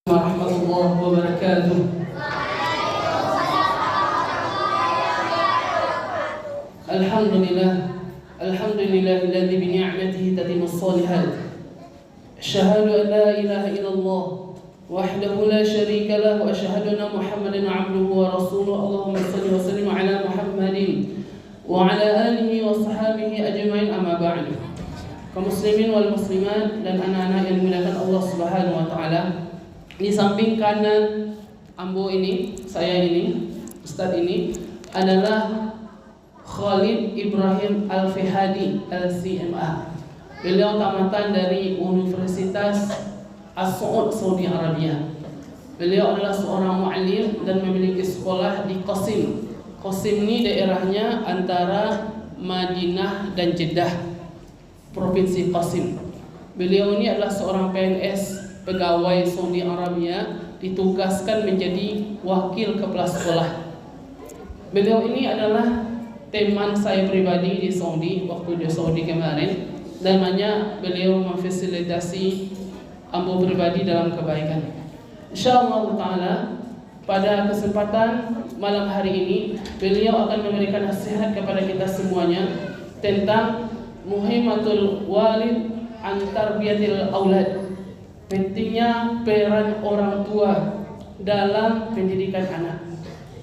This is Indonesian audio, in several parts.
warahmatullahi wabarakatuh. Alhamdulillahilladzi bi ni'matihi tatimmus shalihat. Asyhadu an la ilaha illallah wahdahu la syarika lah wa asyhadu anna Muhammadan 'abduhu wa rasuluhu. Allahumma shalli wa sallim ala Muhammadin wa ala alihi wa sahbihi ajma'in, amma ba'du. Kaum muslimin wal muslimat dan anak-anak yang dimuliakan Allah Subhanahu wa taala, di samping kanan ambo ini, saya ini, Ustadz ini adalah Khalid Ibrahim Al-Fihadi LCMA. Beliau tamatan dari Universitas As-Saud, Saudi Arabia. Beliau adalah seorang mu'allim dan memiliki sekolah di Qasim. Qasim ini daerahnya antara Madinah dan Jeddah, Provinsi Qasim. Beliau ini adalah seorang PNS, pegawai Saudi Arabia, ditugaskan menjadi wakil kepala sekolah. Beliau ini adalah teman saya pribadi di Saudi waktu di Saudi kemarin, dan banyak beliau memfasilitasi ambo pribadi dalam kebaikan. Insyaallah taala pada kesempatan malam hari ini beliau akan memberikan nasihat kepada kita semuanya tentang muhimmatul walid an tarbiyatil aulad. Pentingnya peran orang tua dalam pendidikan anak.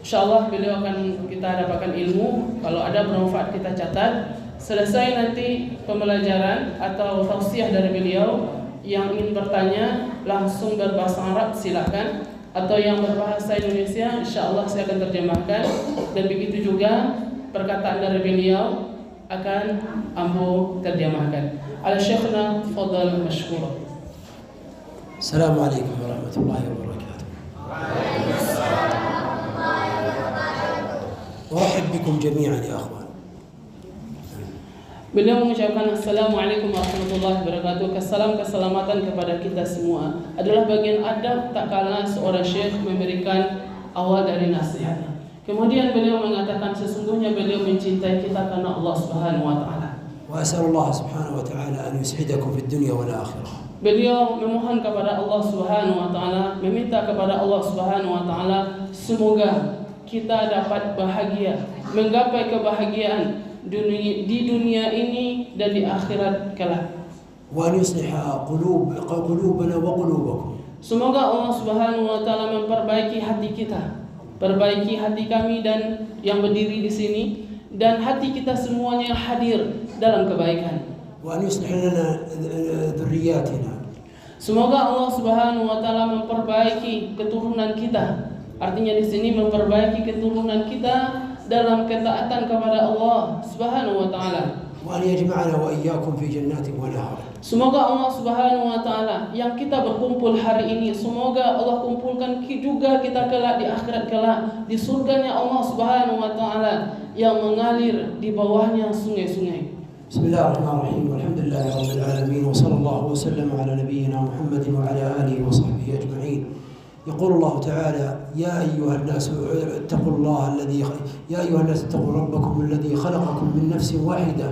Insyaallah beliau akan kita dapatkan ilmu. Kalau ada bermanfaat kita catat. Selesai nanti pembelajaran atau tausiah dari beliau, yang ingin bertanya langsung berbahasa Arab silakan, atau yang berbahasa Indonesia insyaallah saya akan terjemahkan, dan begitu juga perkataan dari beliau akan ambo terjemahkan. Al-Syekhna tafadhal mashkura. Assalamualaikum warahmatullahi wabarakatuh. Warahmatullahi bikum jami'an ya akhwan. Beliau mengucapkan Assalamualaikum warahmatullahi wabarakatuh. Keselamatan kepada kita semua adalah bagian adab tak kalah seorang syekh memberikan awal dari nasihatnya. Kemudian beliau mengatakan sesungguhnya beliau mencintai kita karena Allah Subhanahu wa taala. Wa as'alullah subhanahu wa ta'ala an yus'idakum fid dunya wal akhirah. Beliau memohon kepada Allah Subhanahu wa taala, meminta kepada Allah Subhanahu wa taala semoga kita dapat bahagia, menggapai kebahagiaan di dunia ini dan di akhirat kelak. Wa an yusliha qulubana wa qulubakum. Semoga Allah Subhanahu wa taala memperbaiki hati kita, perbaiki hati kami dan yang berdiri di sini, dan hati kita semuanya hadir dalam kebaikan. Wa an yuslih lana dhurriyyatina. Semoga Allah Subhanahu wa taala memperbaiki keturunan kita. Artinya di sini memperbaiki keturunan kita dalam ketaatan kepada Allah Subhanahu wa taala. Wa an yajma'ana wa iyyakum fi jannatin wa nahar. Semoga Allah Subhanahu wa taala yang kita berkumpul hari ini, semoga Allah kumpulkan juga kita kelak di akhirat kelak di surganya Allah Subhanahu wa taala yang mengalir di bawahnya sungai-sungai. Bismillahirrahmanirrahim. Walhamdulillahi rabbil alamin wa sallallahu wa sallam ala nabiyyina Muhammadin wa ala alihi wa sahbihi ajma'in. يقول الله تعالى يا أيها الناس اتقوا الله اتقوا ربكم الذي خلقكم من نفس واحدة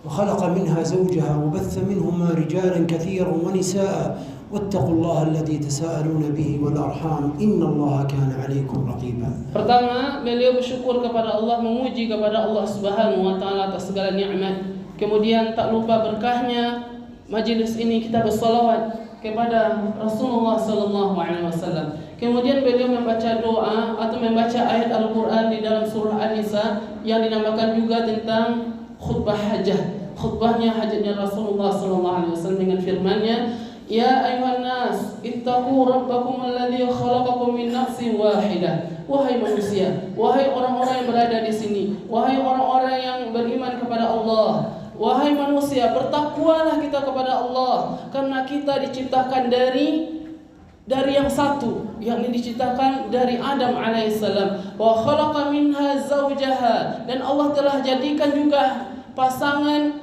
وخلق منها زوجها وبث منهما رجالا كثيرا ونساء واتقوا الله الذي تساءلون به والأرحام إن الله كان عليكم رقيبا. Pertama, beliau bersyukur kepada Allah, memuji kepada Allah Subhanahu wa taala atas segala nikmat. Kemudian tak lupa berkahnya majelis ini kita bersalawat kepada Rasulullah sallallahu alaihi wasallam. Kemudian beliau membaca doa atau membaca ayat Al-Qur'an di dalam surah An-Nisa yang dinamakan juga tentang khutbah hajah. Khutbahnya hajatnya Rasulullah sallallahu alaihi wasallam dengan firman-Nya, "Ya ayuhan nas, ittaqu rabbakum alladzi khalaqakum min nafsin wahidah." Wahai manusia, wahai orang-orang yang berada di sini, wahai orang-orang yang beriman kepada Allah, wahai manusia, bertakwalah kita kepada Allah, karena kita diciptakan dari yang satu, yakni diciptakan dari Adam alaihissalam. Wa khalaqa minha zawjaha, dan Allah telah jadikan juga pasangan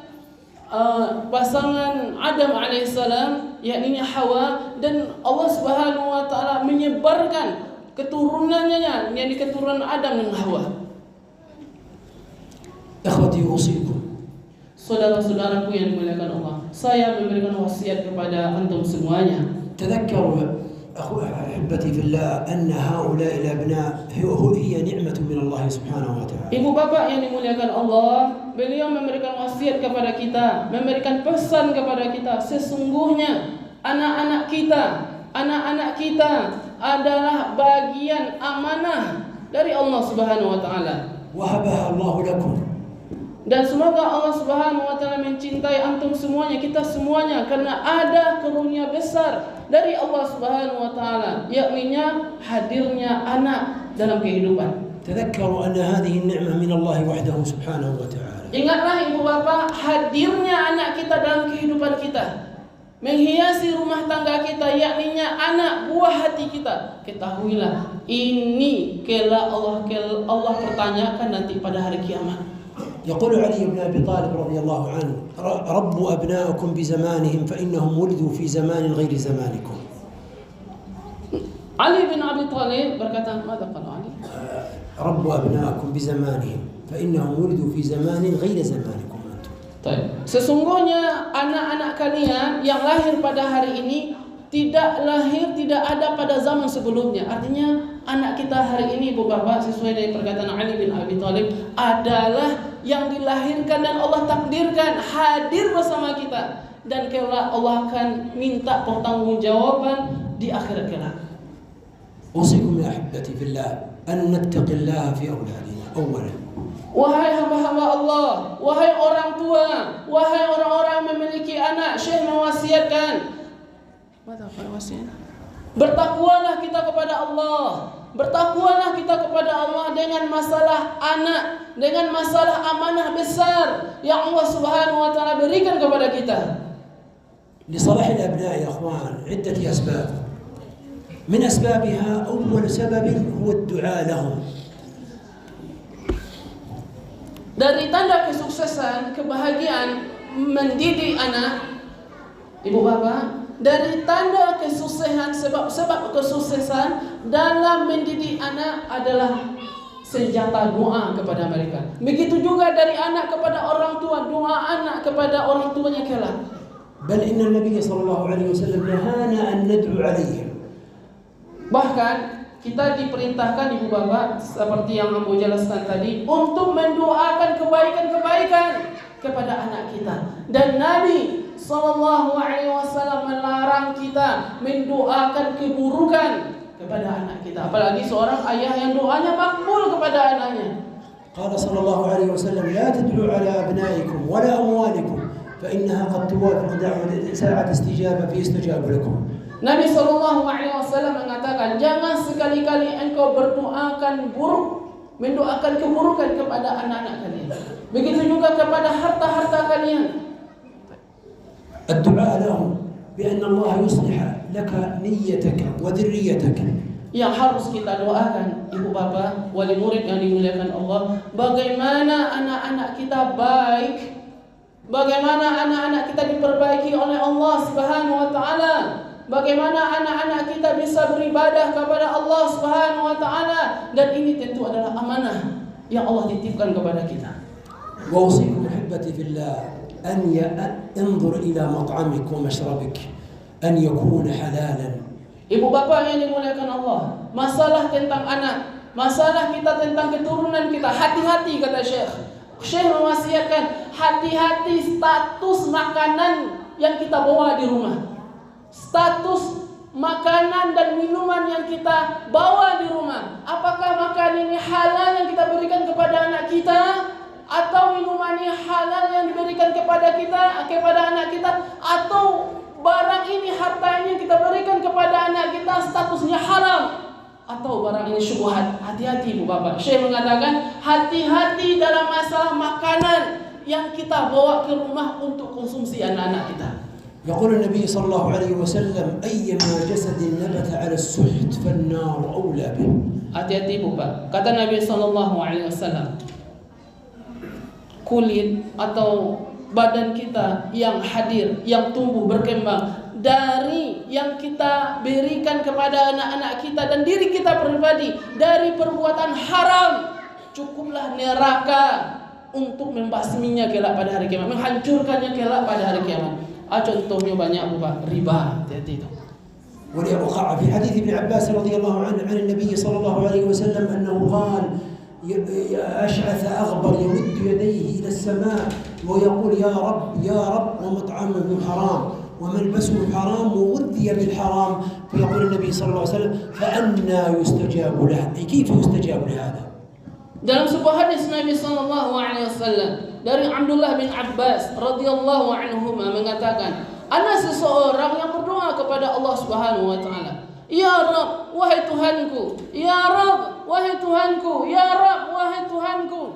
Adam alaihissalam, yakni Hawa, dan Allah Subhanahu wa taala menyebarkan keturunannya, yakni keturunan Adam dan Hawa. Ikhwati usikum. Saudara-saudaraku yang dimuliakan Allah, saya memberikan wasiat kepada antum semuanya. تذكروا أحبتي في الله أن هؤلاء الأبناء هي نعمة من الله سبحانه وتعالى. Ibu bapak yang dimuliakan Allah, beliau memberikan wasiat kepada kita, memberikan pesan kepada kita. Sesungguhnya anak-anak kita adalah bagian amanah dari Allah Subhanahu wa taala. وهبها الله لكم. Dan semoga Allah Subhanahu wa taala mencintai antum semuanya, kita semuanya, karena ada karunia besar dari Allah Subhanahu wa taala, yakni hadirnya anak dalam kehidupan. تذكروا أن هذه النعمة من الله وحده سبحانه وتعالى. Ingatlah ibu bapak, hadirnya anak kita dalam kehidupan kita, menghiasi rumah tangga kita, yakni anak buah hati kita. Ketahuilah, ini kelak Allah pertanyakan nanti pada hari kiamat. يقول علي بن أبي طالب رضي الله عنه: ربوا أبناءكم بزمانهم فإنهم ولدوا في زمان غير زمانكم. Ali bin Abi Thalib berkata, "Mada qala Ali?" ربوا أبناءكم بزمانهم فإنهم ولدوا في زمان غير زمانكم أنتم. Sesungguhnya anak-anak kalian yang lahir pada hari ini tidak ada pada zaman sebelumnya. Artinya anak kita hari ini, ibu bapak, sesuai dengan perkataan Ali bin Abi Thalib, adalah yang dilahirkan dan Allah takdirkan hadir bersama kita, dan kelak Allah akan minta pertanggungjawaban di akhirat kelak. أوصيكم يا أحبتي في الله أن نتقي الله في أولادنا أولا. Wahai hamba-hamba Allah, wahai orang tua, wahai orang-orang yang memiliki anak, Syekh mewasiatkan, bertakwalah kita kepada Allah. Bertakwalah kita kepada Allah dengan masalah anak, dengan masalah amanah besar yang Allah Subhanahu wa taala berikan kepada kita. لصلاح الأبناء يا أخوان عدة أسباب. من أسبابها أول سبب هو الدعاء لهم. Dari tanda kesuksesan, kebahagiaan mendidik anak, ibu bapak, dari tanda kesuksesan, sebab kesuksesan dalam mendidik anak adalah senjata doa kepada mereka. Begitu juga dari anak kepada orang tua, doa anak kepada orang tuanya kelak. بل إن النبي صلى الله عليه وسلم نهانا أن ندعو عليهم. Bahkan kita diperintahkan, ibu bapak, seperti yang Abu jelaskan tadi, untuk mendoakan kebaikan-kebaikan kepada anak kita. Dan Nabi Sallallahu Alaihi Wasallam melarang kita mendoakan keburukan kepada anak kita, apalagi seorang ayah yang doanya makbul kepada anaknya. قال صلى الله عليه وسلم: لا تدعوا على أبنائكم ولا أموالكم فإنها قد توافق ساعة استجابة فيستجاب لكم. Nabi Sallallahu Alaihi Wasallam mengatakan, jangan sekali-kali engkau berdoakan buruk, mendoakan keburukan kepada anak-anak kalian. Begitu juga kepada harta-harta kalian. الدعاء لهم بأن الله يصلح لك نيتك وذريتك. Yang harus kita doakan, ibu bapak, wali murid yang dimuliakan Allah, bagaimana anak-anak kita baik, bagaimana anak-anak kita diperbaiki oleh Allah Subhanahu wa taala, bagaimana anak-anak kita bisa beribadah kepada Allah Subhanahu wa taala, dan ini tentu adalah amanah yang Allah titipkan kepada kita. وأوصيكم أحبتي في الله أن انظر إلى مطعمك ومشربك أن يكون حلالا. Ibu bapak yang dimuliakan Allah, masalah tentang anak, masalah kita tentang keturunan kita, hati-hati kata Syekh. Syekh mewasiatkan, hati-hati status makanan yang kita bawa di rumah. Status makanan dan minuman yang kita bawa di rumah. Apakah makanan ini halal yang kita berikan kepada anak kita, atau minuman ini halal yang diberikan kepada kita, kepada anak kita, atau barang ini, harta ini yang kita berikan kepada anak kita statusnya haram, atau barang ini syubhat. Hati-hati ibu bapak. Syekh mengatakan hati-hati dalam masalah makanan yang kita bawa ke rumah untuk konsumsi anak-anak kita. يقول النبي صلى الله عليه وسلم: أيما جسد نبت على السحت فالنار أولى به. Hati-hati ibu bapak. Kata Nabi Sallallahu Alaihi Wasallam, kulit atau badan kita yang hadir, yang tumbuh berkembang dari yang kita berikan kepada anak-anak kita dan diri kita pribadi dari perbuatan haram, cukuplah neraka untuk membasminya kelak pada hari kiamat, menghancurkannya kelak pada hari kiamat. Contohnya banyak, Bapak, riba, hati-hati itu. وقع في حديث ابن عباس رضي الله عنه عن النبي صلى الله عليه وسلم أنه قال: أشعث أغبر يمد يديه إلى السماء ويقول: يا رب يا رب، ومطعمه حرام وملبسه حرام وغذي بالحرام. فيقول النبي صلى الله عليه وسلم: فأنى يستجاب له؟ أي كيف يستجاب لهذا؟ Dalam sebuah hadis Nabi sallallahu alaihi wasallam dari Abdullah bin Abbas radhiyallahu anhuma mengatakan, ada seseorang yang berdoa kepada Allah Subhanahu wa taala, "Ya Rabb, wahai Tuhanku, ya Rabb, wahai Tuhanku, ya Rabb, wahai Tuhanku."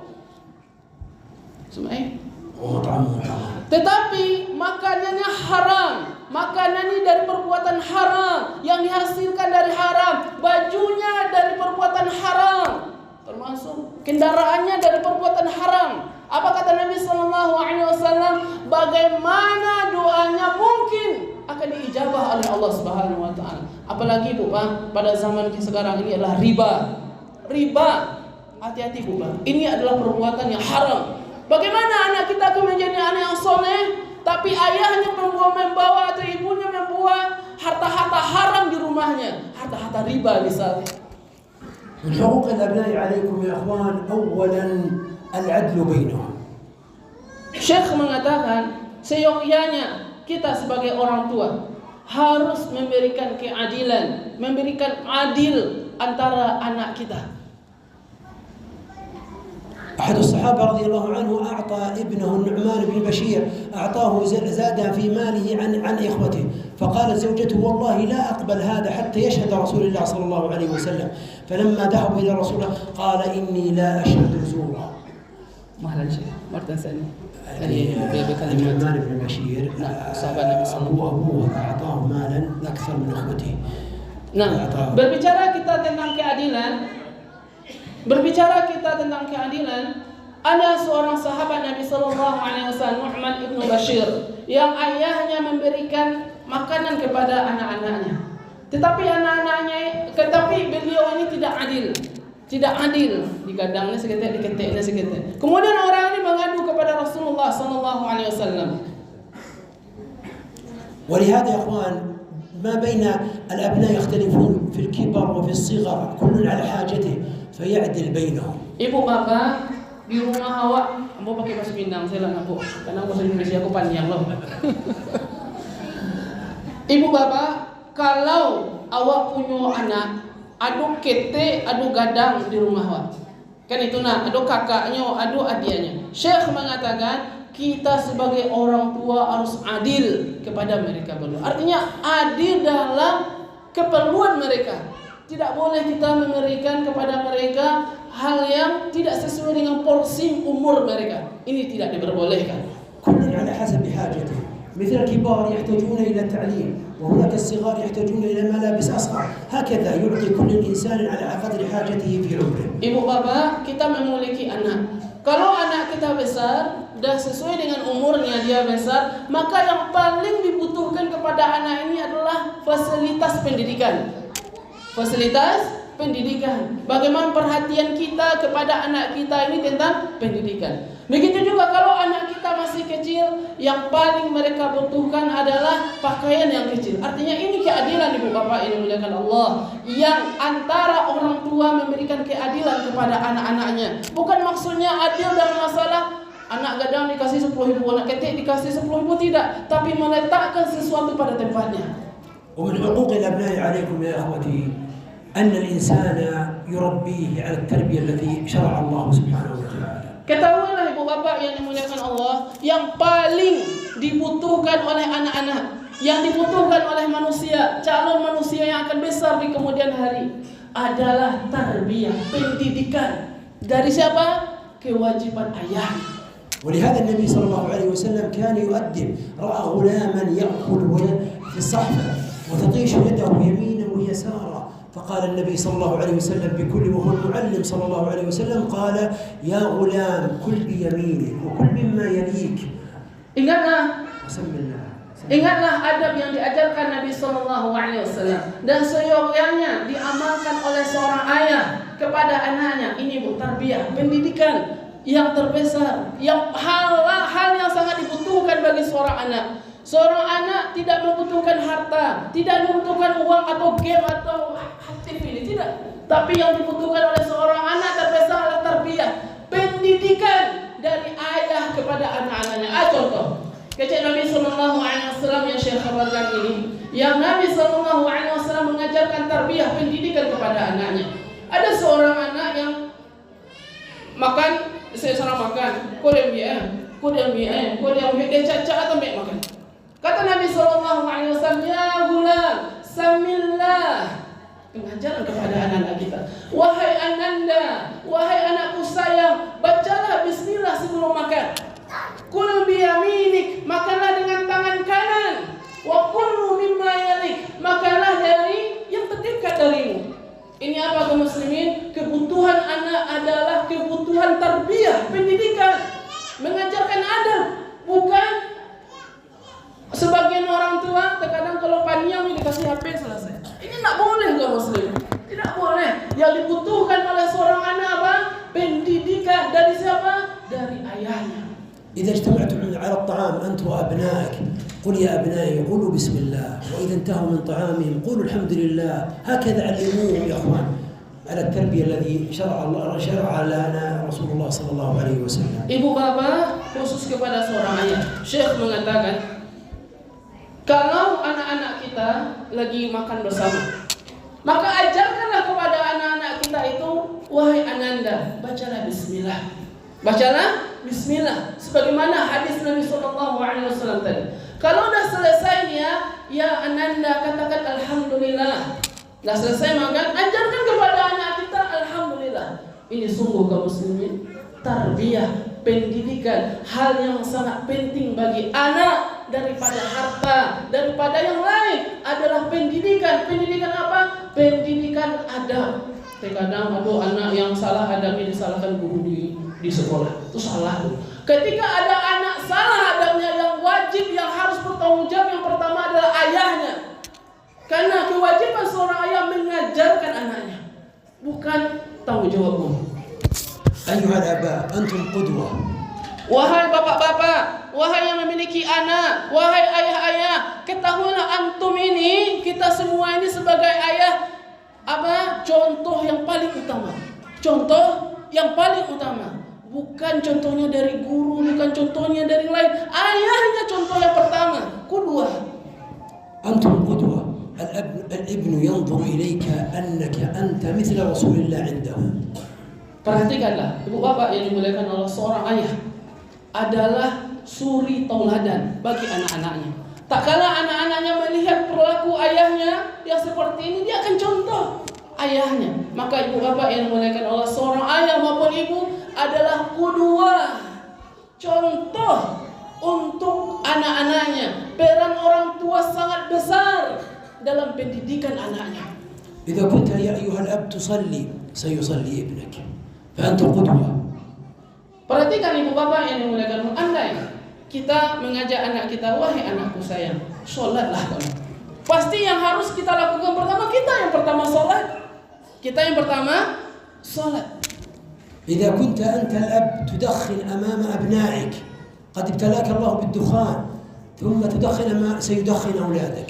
Tetapi makanannya haram, makanannya dari perbuatan haram, yang dihasilkan dari haram, bajunya dari perbuatan haram, termasuk kendaraannya dari perbuatan haram. Apa kata Nabi sallallahu alaihi wasallam? Bagaimana doanya mungkin akan diijabah oleh Allah Subhanahu wa taala? Apalagi Bu, Pak, pada zaman sekarang ini adalah riba. Riba. Hati-hati Bu, Pak. Ini adalah perbuatan yang haram. Bagaimana anak kita akan menjadi anak yang soleh, tapi ayahnya membawa atau ibunya membawa harta-harta haram di rumahnya, harta-harta riba misalnya. من حقوق الأبناء عليكم يا أخوان أولا العدل بينهم. Syekh mengatakan seyogyanya kita sebagai orang tua harus memberikan keadilan, memberikan adil antara anak kita. أحد الصحابة رضي الله عنه أعطى ابنه النعمان بن بشير، أعطاه زادا في ماله عن إخوته، فقالت زوجته: والله لا أقبل هذا حتى يشهد رسول الله صلى الله عليه وسلم. فلما ذهبوا إلى رسول الله قال: إني لا أشهد زورا. مهلا شيخ مرة ثانية. النعمان بن بشير أبوه أعطاه مالا أكثر من أخوته. Nah, berbicara kita tentang keadilan, ada seorang sahabat Nabi sallallahu alaihi wasallam, Nu'man ibnu Bashir, yang ayahnya memberikan makanan kepada anak-anaknya. Tetapi beliau ini tidak adil. Digadangnya seketek, diketeknya seketek. Kemudian orang ini mengadu kepada Rasulullah sallallahu alaihi wasallam. ولهذا يا اخوان ما بين الابناء يختلفون في الكبر وفي الصغر، كل على حاجته فيعدل بينهم. Ibu bapak di rumah awak, ambo pakai bahasa Minang saya lah Bu, karena bahasa Indonesia aku panjang loh. Ibu bapak, kalau awak punya anak, adu kete, adu gadang di rumah awak, kan itu adu kakaknya, adu adiknya. Syekh mengatakan kita sebagai orang tua harus adil kepada mereka berdua. Artinya adil dalam keperluan mereka. Tidak boleh kita memberikan kepada mereka hal yang tidak sesuai dengan porsi umur mereka. Ini tidak diperbolehkan. كل على حسب حاجته. مثل الكبار يحتاجون إلى التعليم، وهناك الصغار يحتاجون إلى ملابس أصغر. هكذا يعطي كل إنسان على قدر حاجته في عمره. Ibu bapak, kita memiliki anak. Kalau anak kita besar, dah sesuai dengan umurnya dia besar, maka yang paling dibutuhkan kepada anak ini adalah fasilitas pendidikan. Bagaimana perhatian kita kepada anak kita ini tentang pendidikan. Begitu juga kalau anak kita masih kecil, yang paling mereka butuhkan adalah pakaian yang kecil. Artinya ini keadilan Ibu Bapak yang dimuliakan Allah, yang antara orang tua memberikan keadilan kepada anak-anaknya. Bukan maksudnya adil dalam masalah anak gadang dikasih 10.000, anak ketek dikasih 10.000, tidak, tapi meletakkan sesuatu pada tempatnya. ومن حقوق الأبناء عليكم يا أخوتي أن الإنسان يربيه على التربية التي شرع الله سبحانه وتعالى. Ketahuilah Ibu Bapak yang dimuliakan Allah, yang paling dibutuhkan oleh anak-anak, yang dibutuhkan oleh manusia, calon manusia yang akan besar di kemudian hari adalah tarbiyah, pendidikan. Dari siapa? Kewajiban ayah. ولهذا النبي صلى الله عليه وسلم كان يؤدب، رأى غلاما يأكل في الصحفة وتطيش يده يمينا ويسارا، فقال النبي صلى الله عليه وسلم بكل، وهو المعلم صلى الله عليه وسلم، قال: يا غلام كل بيمينك وكل مما يليك. Ingatlah adab yang diajarkan Nabi Sallallahu Alaihi Wasallam, dan seyogyanya diamalkan oleh seorang ayah kepada anaknya. Ini Bu, tarbiyah, pendidikan yang terbesar, yang hal yang sangat dibutuhkan bagi seorang anak. Seorang anak tidak membutuhkan harta, tidak membutuhkan uang atau game atau TV ini, tidak. Tapi yang dibutuhkan oleh seorang anak terbesar adalah tarbiyah, pendidikan dari ayah kepada anak-anaknya. Contoh, kecil Nabi Sallallahu Alaihi Wasallam yang Syekh kabarkan ini, yang Nabi Sallallahu Alaihi Wasallam mengajarkan tarbiyah, pendidikan kepada anaknya. Ada seorang anak yang makan, saya salah makan, kau dia cacat atau baik makan. Kata Nabi Sallallahu Alaihi Wasallam, ya gulam, samillah. Pengajaran kepada anak-anak kita. Wahai ananda, wahai anakku sayang, bacalah bismillah sebelum makan. Kul biyaminik, makanlah dengan tangan kanan. Wa kullu mimma yalik, makanlah dari yang terdekat darimu. Ini apa kaum muslimin? Kebutuhan anak adalah kebutuhan tarbiyah, pendidikan, mengajarkan adab, bukan sebagian orang tua terkadang kalau paniang dikasih HP selesai. Ini tidak boleh kaum muslim. Tidak boleh. Yang dibutuhkan oleh seorang anak apa? Pendidikan dari siapa? Dari ayahnya. إذا اجتمعتم على الطعام أنت وأبنائك قل يا أبنائي قولوا بسم الله، وإذا انتهوا من طعامهم قولوا الحمد لله. هكذا علموهم يا أخوان على التربية الذي شرع لنا رسول الله صلى الله عليه وسلم. Ibu bapak, khusus kepada seorang ayah, Syekh mengatakan, kalau anak-anak kita lagi makan bersama, maka ajarkanlah kepada anak-anak kita itu, wahai ananda, bacalah bismillah. Bacalah bismillah. Sebagaimana hadis Nabi Sallallahu Alaihi Wasallam tadi. Kalau dah selesai ya ananda, katakan alhamdulillah. Dah selesai makan, ajarkan kepada anak kita alhamdulillah. Ini sungguh kaum muslimin, tarbiyah, pendidikan, hal yang sangat penting bagi anak. Daripada harta, daripada yang lain adalah pendidikan. Pendidikan apa? Pendidikan adab. Terkadang ada anak yang salah adabnya disalahkan guru di sekolah. Itu salah tuh. Ketika ada anak salah adabnya, yang wajib, yang harus bertanggung jawab yang pertama adalah ayahnya. Karena kewajiban seorang ayah mengajarkan anaknya, bukan tanggung jawabmu. Ayuhal aba, antum qudwah. Wahai bapak-bapak, wahai yang memiliki anak, wahai ayah-ayah, ketahuilah antum ini, kita semua ini sebagai ayah, apa? Contoh yang paling utama. Contoh yang paling utama. Bukan contohnya dari guru, bukan contohnya dari lain. Ayahnya contoh yang pertama, qudwah. Antum qudwah. Al-ibnu yanzur ilayka annaka anta mithla Rasulillah indahu. Perhatikanlah, ibu bapak yang dimuliakan Allah, seorang ayah adalah suri tauladan bagi anak-anaknya. Tak kala anak-anaknya melihat perilaku ayahnya yang seperti ini, dia akan contoh ayahnya. Maka ibu bapak yang dimuliakan Allah, seorang ayah maupun ibu adalah qudwah, contoh untuk anak-anaknya. Peran orang tua sangat besar dalam pendidikan anaknya. إذا كنت يا أيها الأب تصلي سيصلي ابنك فأنت قدوة. Perhatikan ibu bapak yang dimuliakan Allah, andai kita mengajak anak kita, wahai anakku sayang, sholatlah kamu. Pasti yang harus kita lakukan pertama, kita yang pertama sholat. Kita yang pertama sholat. إذا كنت أنت الأب تدخن أمام أبنائك قد ابتلاك الله بالدخان ثم تدخن ما سيدخن أولادك.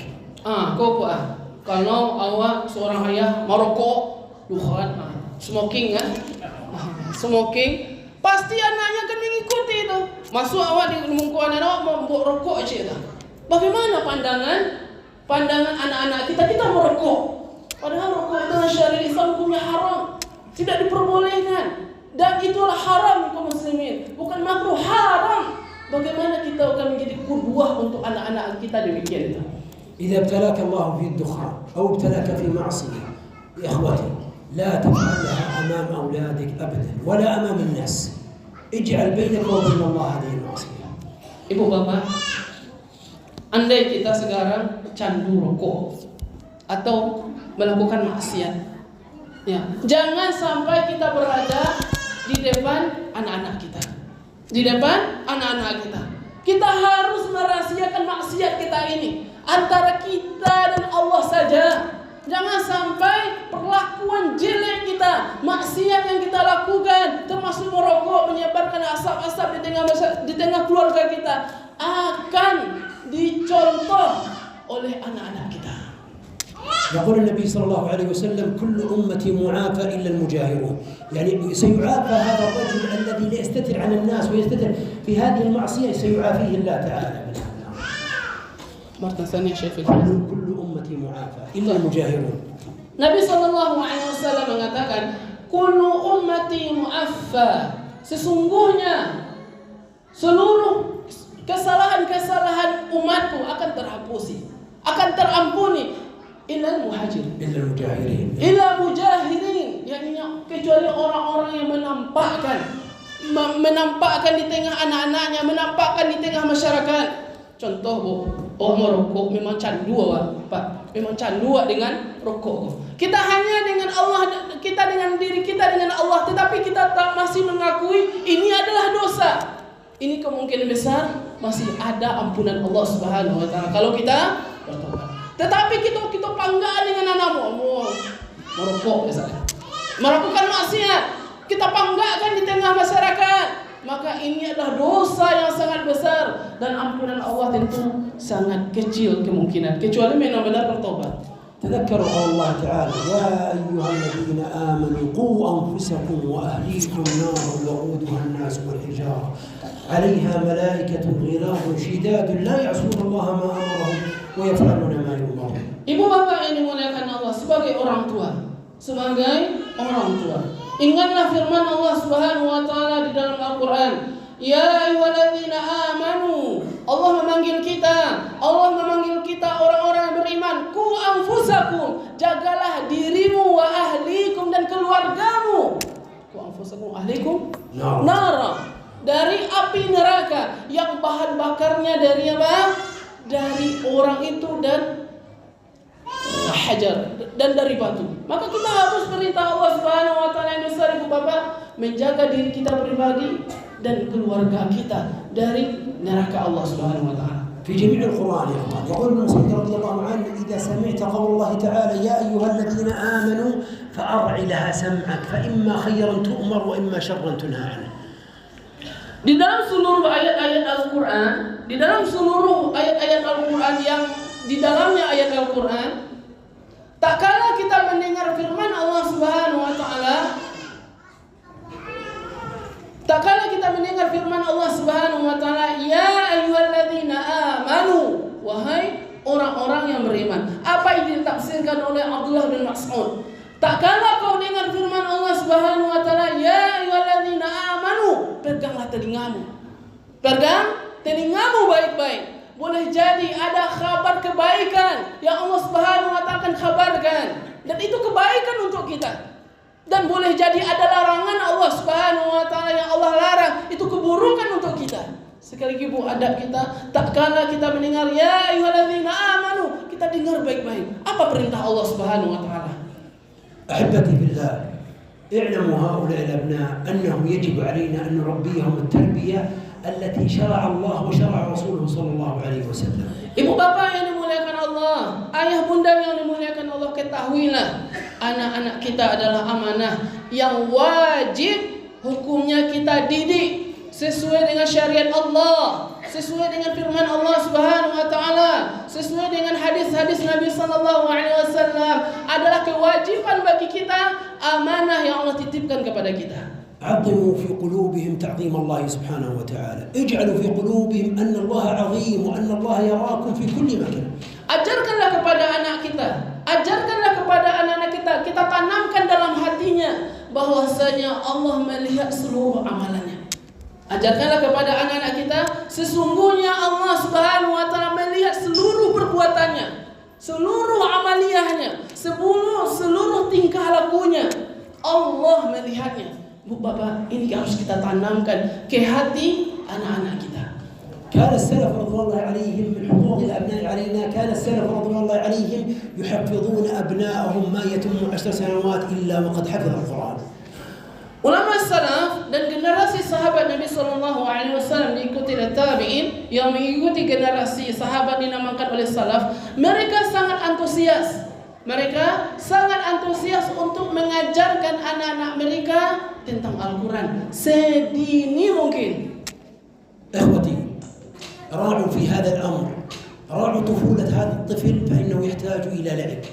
Kalau awak seorang ayah merokok, dukhan, smoking kan, smoking, pasti anaknya akan mengikuti itu. Masuk awak di mungkuan anak membuat rokok aja dah. Bagaimana pandangan anak-anak kita merokok? Padahal rokok itu syariat Islam hukumnya haram, tidak diperbolehkan. Dan itulah haram kaum muslimin, bukan makruh, haram. Bagaimana kita akan menjadi qudwah untuk anak-anak kita demikian itu? إذا ابتلاك الله في الدخان أو ابتلاك في معصية يا أخوتي لا تفعلها أمام أولادك أبدا ولا أمام الناس. اجعل بينك وبين الله هذه المعصية. Ibu bapak, andai kita sekarang candu rokok atau melakukan maksiat, ya, jangan sampai kita berada di depan anak-anak kita. Di depan anak-anak kita. Kita harus merahasiakan maksiat kita ini antara kita dan Allah saja. Jangan sampai perlakuan jelek kita, maksiat yang kita lakukan, termasuk merokok, menyebarkan asap-asap di tengah keluarga kita, akan dicontoh oleh anak-anak kita. يقول النبي صلى الله عليه وسلم كل أمتي معافى إلا المجاهرون، يعني سيعافى هذا الرجل الذي لا يستتر عن الناس ويستتر في هذه المعصية، سيعافيه الله تعالى. مرة ثانية شيخ كل أمتي معافى إلا المجاهرون. Nabi SAW mengatakan, kullu ummati mu'affa, sesungguhnya seluruh kesalahan-kesalahan umatku akan terhapusi, akan terampuni. Illa muhajirin, illa mujahirin, yakni kecuali orang-orang yang menampakkan di tengah anak-anaknya, menampakkan di tengah masyarakat. Contoh merokok memang candu Pak, memang candu dengan rokok. Kita hanya dengan Allah, kita dengan diri kita dengan Allah, tetapi kita masih mengakui ini adalah dosa. Ini kemungkinan besar masih ada ampunan Allah Subhanahu wa taala kalau kita bertobat. Tetapi kita banggaan dengan anakmu, merokok misalnya, melakukan maksiat, kita banggakan di tengah masyarakat, maka ini adalah dosa yang sangat besar dan ampunan Allah tentu sangat kecil kemungkinan kecuali benar-benar bertobat. تذكروا قول الله تعالى يا أيها الذين آمنوا قوا أنفسكم وأهليكم نارا وقودها الناس والحجارة عليها ملائكة غلاظ شداد لا يعصون الله ما أمرهم ويفعلون ما يؤمرون. Ibu bapak yang dimuliakan Allah, sebagai orang tua, ingatlah firman Allah Subhanahu wa taala di dalam Al-Qur'an, ya ayyuhalladzina amanu. Allah memanggil kita orang-orang yang beriman, ku anfusakum, jagalah dirimu wa ahlikum dan keluargamu. Ku anfusakum ahlikum nara, dari api neraka yang bahan bakarnya dari apa? Dari orang itu dan hajar dan dari batu. Maka kita harus perintah Allah Subhanahu wa taala yang besar, ibu bapak, menjaga diri kita pribadi dan keluarga kita dari neraka Allah Subhanahu wa taala. في جميع القرآن يا أخوان يقول ابن مسعود رضي الله عنه إذا سمعت قول الله تعالى يا أيها الذين آمنوا فأرع لها سمعك فإما خيرا تؤمر وإما شرا تنهى عنه. Di dalam seluruh ayat-ayat Al-Quran, di dalam seluruh ayat-ayat Al-Quran yang di dalamnya ayat Al-Quran, tak kala kita mendengar firman Allah Subhanahu wa taala, tak kala kita mendengar firman Allah Subhanahu wa taala, ya ayyuhalladzina amanu, wahai orang-orang yang beriman. Apa yang ditafsirkan oleh Abdullah bin Mas'ud? Tak kala kau dengar firman Allah Subhanahu wa taala, ya ayyuhalladzina amanu, peganglah telingamu. Pegang telingamu baik-baik. Boleh jadi ada kabar kebaikan yang Allah Subhanahu wa taala akan kabarkan, dan itu kebaikan untuk kita. Dan boleh jadi ada larangan Allah Subhanahu wa taala yang Allah larang, itu keburukan untuk kita. Sekali lagi bu, adab kita, tak kala kita mendengar ya ayyuhalladzina amanu, kita dengar baik-baik. Apa perintah Allah Subhanahu wa taala? أحبتي بالله، اعلموا هؤلاء الأبناء أنه يجب علينا أن نربيهم التربية التي شرع الله وشرع رسوله صلى الله عليه وسلم. Ibu bapak yang dimuliakan Allah, ayah bunda yang dimuliakan Allah, ketahuilah anak-anak kita adalah amanah yang wajib hukumnya kita didik sesuai dengan syariat Allah, sesuai dengan firman Allah Subhanahu wa taala, sesuai dengan hadis-hadis Nabi sallallahu alaihi wasallam. Adalah kewajiban bagi kita, amanah yang Allah titipkan kepada kita. عظموا في قلوبهم تعظيم الله سبحانه وتعالى، اجعلوا في قلوبهم أن الله عظيم وأن الله يراكم في كل مكان. Ajarkanlah kepada anak kita, ajarkanlah kepada anak-anak kita, kita tanamkan dalam hatinya bahwasanya Allah melihat seluruh amalannya. Ajarkanlah kepada anak-anak kita, sesungguhnya Allah Subhanahu wa taala melihat seluruh perbuatannya, seluruh amaliyahnya, seluruh tingkah lakunya. Allah melihatnya. Bu bapak, ini harus kita tanamkan ke hati anak-anak kita. كان السلف رضوان الله عليهم من حقوق الأبناء علينا، كان السلف رضوان الله عليهم يحفظون أبناءهم ما يتم 10 سنوات إلا وقد حفظ القرآن. Ulama salaf dan generasi sahabat Nabi sallallahu alaihi wasallam diikuti oleh tabi'in yang mengikuti generasi sahabat dinamakan oleh salaf, mereka sangat antusias. Mereka sangat antusias untuk mengajarkan anak-anak mereka tentang Al-Quran sedini mungkin. إخوتي، راعوا في هذا الأمر راعوا طفولة هذا الطفل فإنه يحتاج إلى لعب،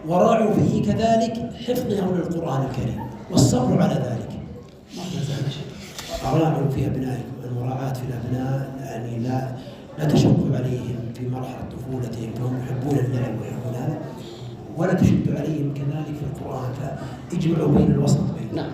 وراعوا فيه كذلك حفظه للقرآن الكريم والصبر على ذلك. راعوا في أبنائكم، المراعاة في الأبناء، يعني لا تشقوا عليهم في مرحلة طفولتهم فهم يحبون اللعب ويحبون هذا، ولا تشدوا عليهم كذلك في القرآن، فاجمعوا بين الوسط بين. Nah,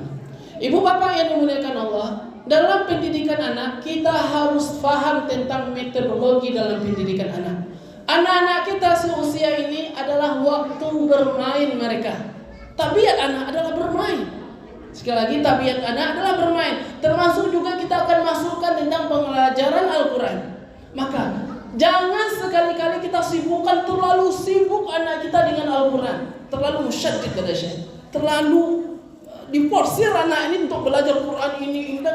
ibu bapak yang dimuliakan Allah, dalam pendidikan anak kita harus paham tentang metodologi dalam pendidikan anak. Anak-anak kita seusia ini adalah waktu bermain mereka. Tabiat anak adalah bermain. Sekali lagi, tabiat anak adalah bermain. Termasuk juga kita akan masukkan tentang pembelajaran Al-Quran. Maka jangan sekali-kali kita sibukkan, terlalu sibuk anak kita dengan Al-Quran, terlalu musyaddid pada syekh, terlalu diporsir anak ini untuk belajar Quran ini.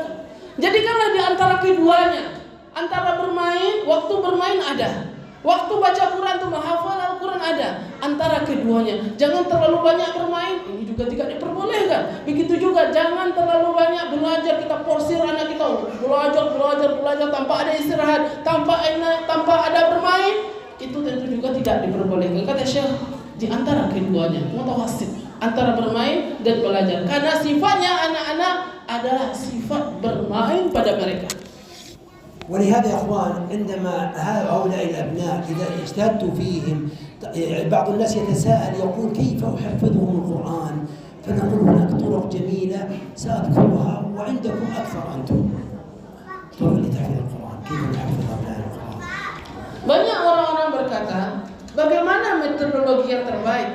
Jadikanlah di antara keduanya, antara bermain, waktu bermain ada, waktu baca Quran untuk menghafal Al-Quran ada, antara keduanya. Jangan terlalu banyak bermain, ini juga tidak diperbolehkan. Begitu juga jangan terlalu banyak belajar, kita porsir anak kita belajar tanpa ada istirahat, tanpa ada bermain, itu tentu juga tidak diperbolehkan. Kata Syekh, di antara keduanya, mutawasit, antara bermain dan belajar. Karena sifatnya anak-anak adalah sifat bermain pada mereka. ولهذا يا اخوان عندما هؤلاء الابناء اذا اشتدت فيهم بعض الناس يتساءل يقول كيف احفظهم القران؟ فنقول هناك طرق جميله ساذكرها وعندكم اكثر انتم. طرق لتحفيظ القران، كيف نحفظ ابناء القران؟ Banyak orang-orang berkata, bagaimana metodologi yang terbaik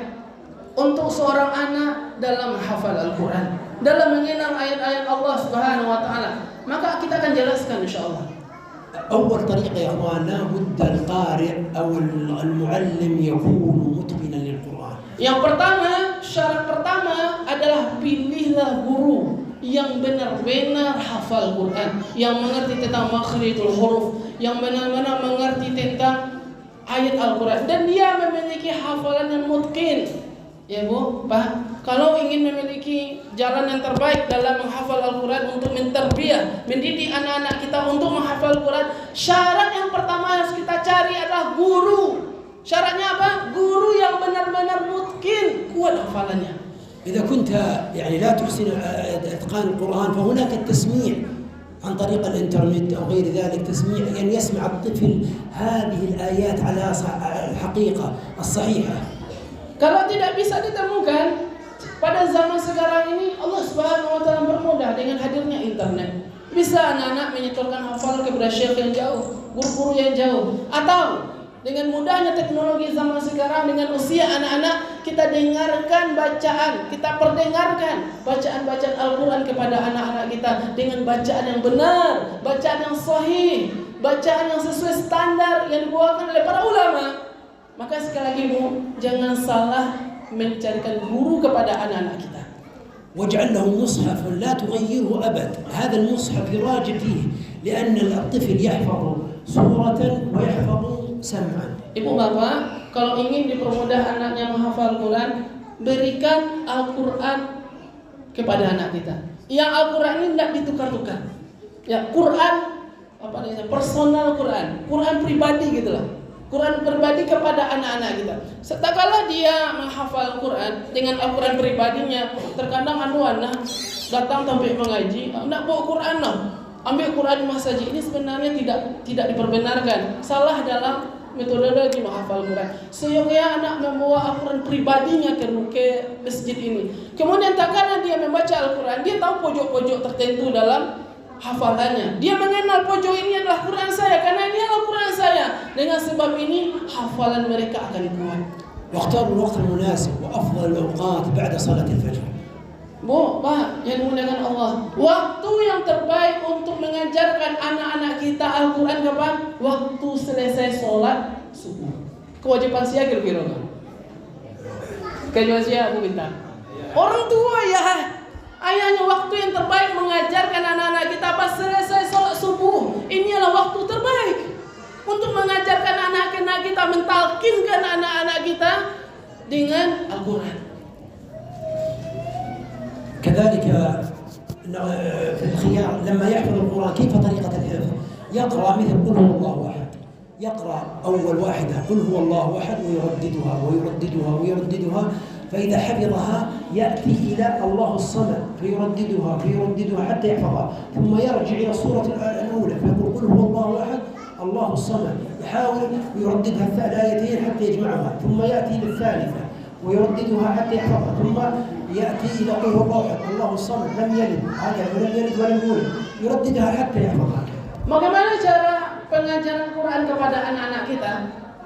untuk seorang anak dalam menghafal Al-Quran, dalam mengenal ayat-ayat Allah Subhanahu wa taala? Maka kita akan jelaskan insyaallah. أول طريقة يا أخوان لا بد القارئ أو المعلم يكون متقنا للقرآن. Yang pertama, syarat pertama adalah pilihlah guru yang benar-benar hafal Quran, yang mengerti tentang makhrijul huruf, yang benar-benar mengerti tentang ayat Al-Quran, dan dia memiliki hafalan yang mutqin. Ya Bu, Pak, kalau ingin memiliki jalan yang terbaik dalam menghafal Al-Quran untuk menterbiah, mendidik anak-anak kita untuk menghafal Al-Quran, syarat yang pertama harus kita cari adalah guru. Syaratnya apa? Guru yang benar-benar mutqin, kuat hafalannya. إذا كنت يعني لا تحسن إتقان القرآن فهناك التسميع عن طريق الإنترنت أو غير ذلك، تسميع يعني يسمع الطفل هذه الآيات على الحقيقة الصحيحة. Kalau tidak bisa ditemukan pada zaman sekarang ini, Allah Subhanahu wa taala bermudah dengan hadirnya internet. Bisa anak-anak menyetorkan hafalan kepada syekh yang jauh, guru-guru yang jauh, atau dengan mudahnya teknologi zaman sekarang, dengan usia anak-anak, kita dengarkan bacaan, kita perdengarkan bacaan-bacaan Al-Quran kepada anak-anak kita dengan bacaan yang benar, bacaan yang sahih, bacaan yang sesuai standar yang dibawakan oleh para ulama. Maka sekali lagi Bu, jangan salah mencarikan guru kepada anak-anak kita. واجعل له مصحف لا تغيره أبد، هذا المصحف يراجع فيه لأن الطفل يحفظ سورة ويحفظ سمعا. Ibu bapak, kalau ingin dipermudah anaknya menghafal Quran, berikan Al-Quran kepada anak kita. Yang Al-Quran ini tidak ditukar-tukar. Ya, Quran apa namanya? Personal Quran, Quran pribadi gitulah. Quran pribadi kepada anak-anak kita. Setakala dia menghafal Quran dengan Al-Quran pribadinya, terkadang anak datang sampai mengaji, nak bawa Quran lah, ambil Quran masjid. Ini sebenarnya tidak diperbenarkan. Salah dalam metodologi menghafal Quran. Seyogyanya anak membawa Al-Quran pribadinya ke masjid ini. Kemudian tak kala dia membaca Al-Quran, dia tahu pojok-pojok tertentu dalam hafalannya. Dia mengenal pojok ini adalah Quran saya, karena ini adalah Quran saya. Dengan sebab ini hafalan mereka akan kuat. واختاروا الوقت المناسب وأفضل الأوقات بعد صلاة الفجر. Bu, Pak, yang dimuliakan Allah, waktu yang terbaik untuk mengajarkan anak-anak kita Al-Quran kapan? Waktu selesai sholat subuh. Kewajiban siapa kira-kira? Kewajiban siapa Bu minta? Orang tua ya. Ayahnya waktu yang terbaik mengajarkan anak-anak kita pas selesai sholat subuh. Ini adalah waktu terbaik untuk mengajarkan anak-anak kita, mentalkinkan anak-anak kita dengan Al-Quran. كذلك في الخيار لما يحفظ القرآن كيف طريقة الحفظ؟ يقرأ مثل قل هو الله أحد يقرأ أول واحدة قل هو الله أحد ويرددها ويرددها ويرددها، فإذا حفظها يأتي إلى الله الصمد فيرددها حتى يحفظها، ثم يرجع إلى الصورة الأولى فيقول قل هو الله أحد الله الصمد، يحاول يرددها الآيتين حتى يجمعها، ثم يأتي للثالثة ويرددها حتى يحفظها، ثم يأتي إلى قل هو الله أحد الله الصمد لم يلد ولم يولد، يرددها حتى يحفظها. Bagaimana cara pengajaran Quran kepada anak-anak kita?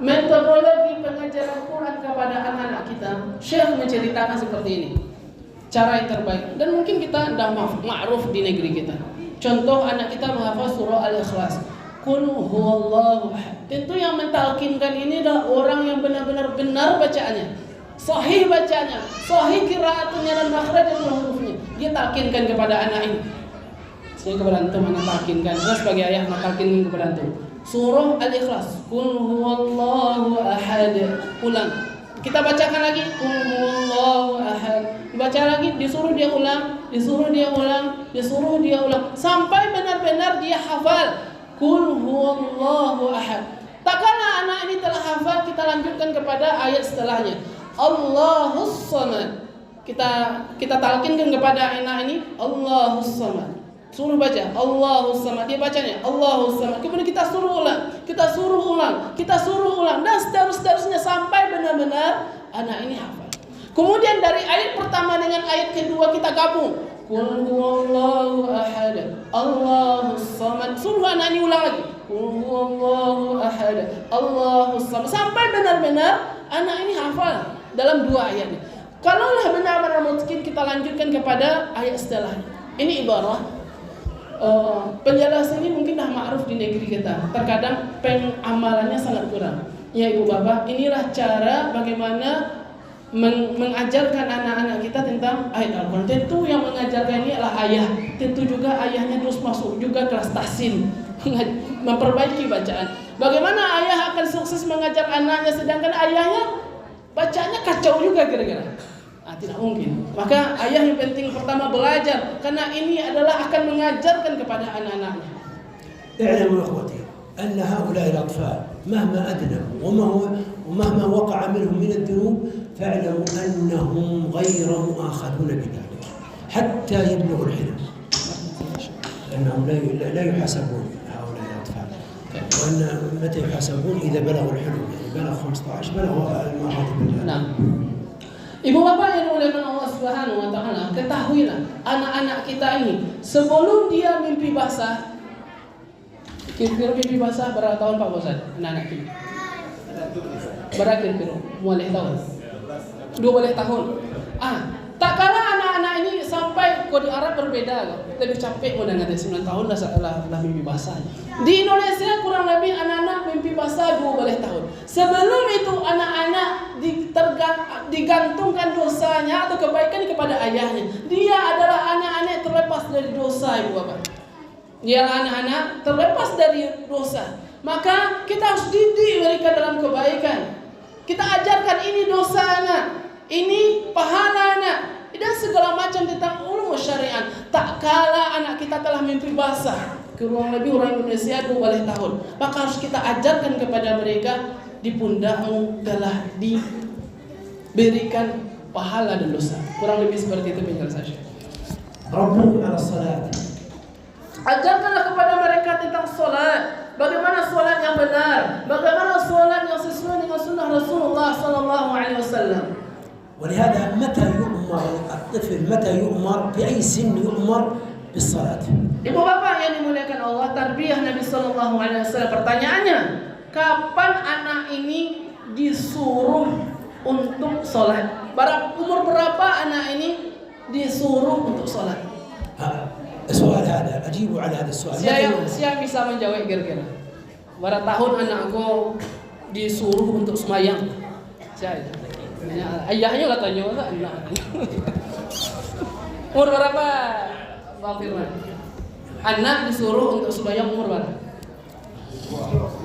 Metodologi pengajaran Quran kepada anak-anak kita, Syekh menceritakan seperti ini. Cara yang terbaik, dan mungkin kita sudah ma'ruf di negeri kita. Contoh, anak kita menghafal surah Al-Ikhlas, Qul huwallahu ahad. Tentu yang mentalkinkan ini adalah orang yang benar-benar benar bacaannya, sahih bacanya, sahih qiraatnya dan makhrajatul hurufnya. Dia talkinkan kepada anak ini. Saya kepada antum anak talkinkan, saya sebagai ayah anak talkinkan kepada antum. Surah Al-Ikhlas, Qul huwallahu ahad. Ulang. Kita bacakan lagi, Qul huwallahu ahad. Dibaca lagi, disuruh dia ulang, disuruh dia ulang, disuruh dia ulang, sampai benar-benar dia hafal Qul huwallahu ahad. Tak kala anak ini telah hafal, kita lanjutkan kepada ayat setelahnya, Allahus samad. Kita talkinkan kepada anak ini Allahus samad. Suruh baca Allahus samad, dia bacanya Allahus samad. Kemudian kita suruh ulang, kita suruh ulang, kita suruh ulang, dan seterusnya sampai benar-benar anak ini hafal. Kemudian dari ayat pertama dengan ayat kedua kita gabung, Qul huwallahu ahad Allahus samad. Suruh anak ini ulang lagi, Qul huwallahu ahad Allahus samad, sampai benar-benar anak ini hafal dalam dua ayatnya. Kalaulah benar-benar mungkin kita lanjutkan kepada ayat setelahnya. Ini ibarat penjelasan ini mungkin dah ma'ruf di negeri kita. Terkadang pengamalannya sangat kurang. Ya ibu bapak, inilah cara bagaimana mengajarkan anak-anak kita tentang ayat Al-Quran. Tentu yang mengajarkan ini adalah ayah. Tentu juga ayahnya terus masuk juga kelas tahsin, memperbaiki bacaan. Bagaimana ayah akan sukses mengajar anaknya sedangkan ayahnya bacanya kacau juga kira-kira? Tidak mungkin. Maka ayah yang penting pertama belajar, karena ini adalah akan mengajarkan kepada anak-anaknya. اعلموا اخوتي ان هؤلاء الاطفال مهما اذنبوا ومهما وقع منهم من الذنوب فاعلموا انهم غير مؤاخذون بذلك حتى يبلغوا الحلم، لانهم لا يحاسبون هؤلاء الاطفال. وان متى يحاسبون؟ اذا بلغوا الحلم، يعني بلغ 15 بلغوا المراتب. نعم. Ibu bapak yang dimuliakan Allah Subhanahu wa taala, ketahuilah anak-anak kita ini sebelum dia mimpi basah. Kira-kira mimpi basah berapa tahun Pak Bosan? Anak-anak kita. Berapa kira-kira? Mulai tahun. 12 tahun. Tak kala anak-anak ini sampai kok di Arab berbeda, lebih capek udah nanti 9 tahun lah mimpi basah. Di Indonesia kurang lebih anak-anak mimpi basah 12 tahun. Sebelum itu anak-anak digantungkan dosanya atau kebaikan kepada ayahnya. Dia adalah anak-anak terlepas dari dosa, ibu bapak. Dia anak-anak terlepas dari dosa. Maka kita harus didik mereka dalam kebaikan. Kita ajarkan ini dosa anak, ini pahala anak, dan segala macam tentang ulum syariat. Tak kala anak kita telah mimpi basah, kurang lebih orang Indonesia 12 tahun, maka harus kita ajarkan kepada mereka, di pundakmu telah diberikan pahala dan dosa. Kurang lebih seperti itu penjelasan saya. Rabbukum ala salat. Ajarkanlah kepada mereka tentang solat. Bagaimana solat yang benar, bagaimana solat yang sesuai dengan sunnah Rasulullah sallallahu alaihi wasallam. ولهذا متى يؤمر الطفل، متى يؤمر بأي سن يؤمر بالصلاة؟ Ibu bapak yang dimuliakan Allah, tarbiyah Nabi sallallahu alaihi wasallam. Pertanyaannya, kapan anak ini disuruh untuk sholat? Umur berapa anak ini disuruh untuk sholat? السؤال هذا أجيبوا على هذا السؤال. Siapa bisa menjawab kira-kira? Berapa tahun anakku disuruh untuk semayang? Siapa? Ayahnya katanya anak. Umur berapa, Bang Firman? Anak disuruh untuk semayang umur berapa?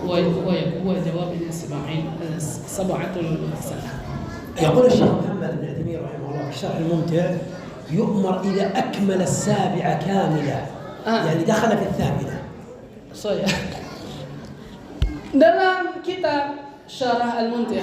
هو جواب الاستماعي 7 سنة. يقول الشيخ محمد بن عثيمين رحمه الله في الشرح الممتع: يؤمر إذا أكمل 7 كاملة، يعني دخل في 8. صحيح. Dalam kitab Syarah Al-Mumti'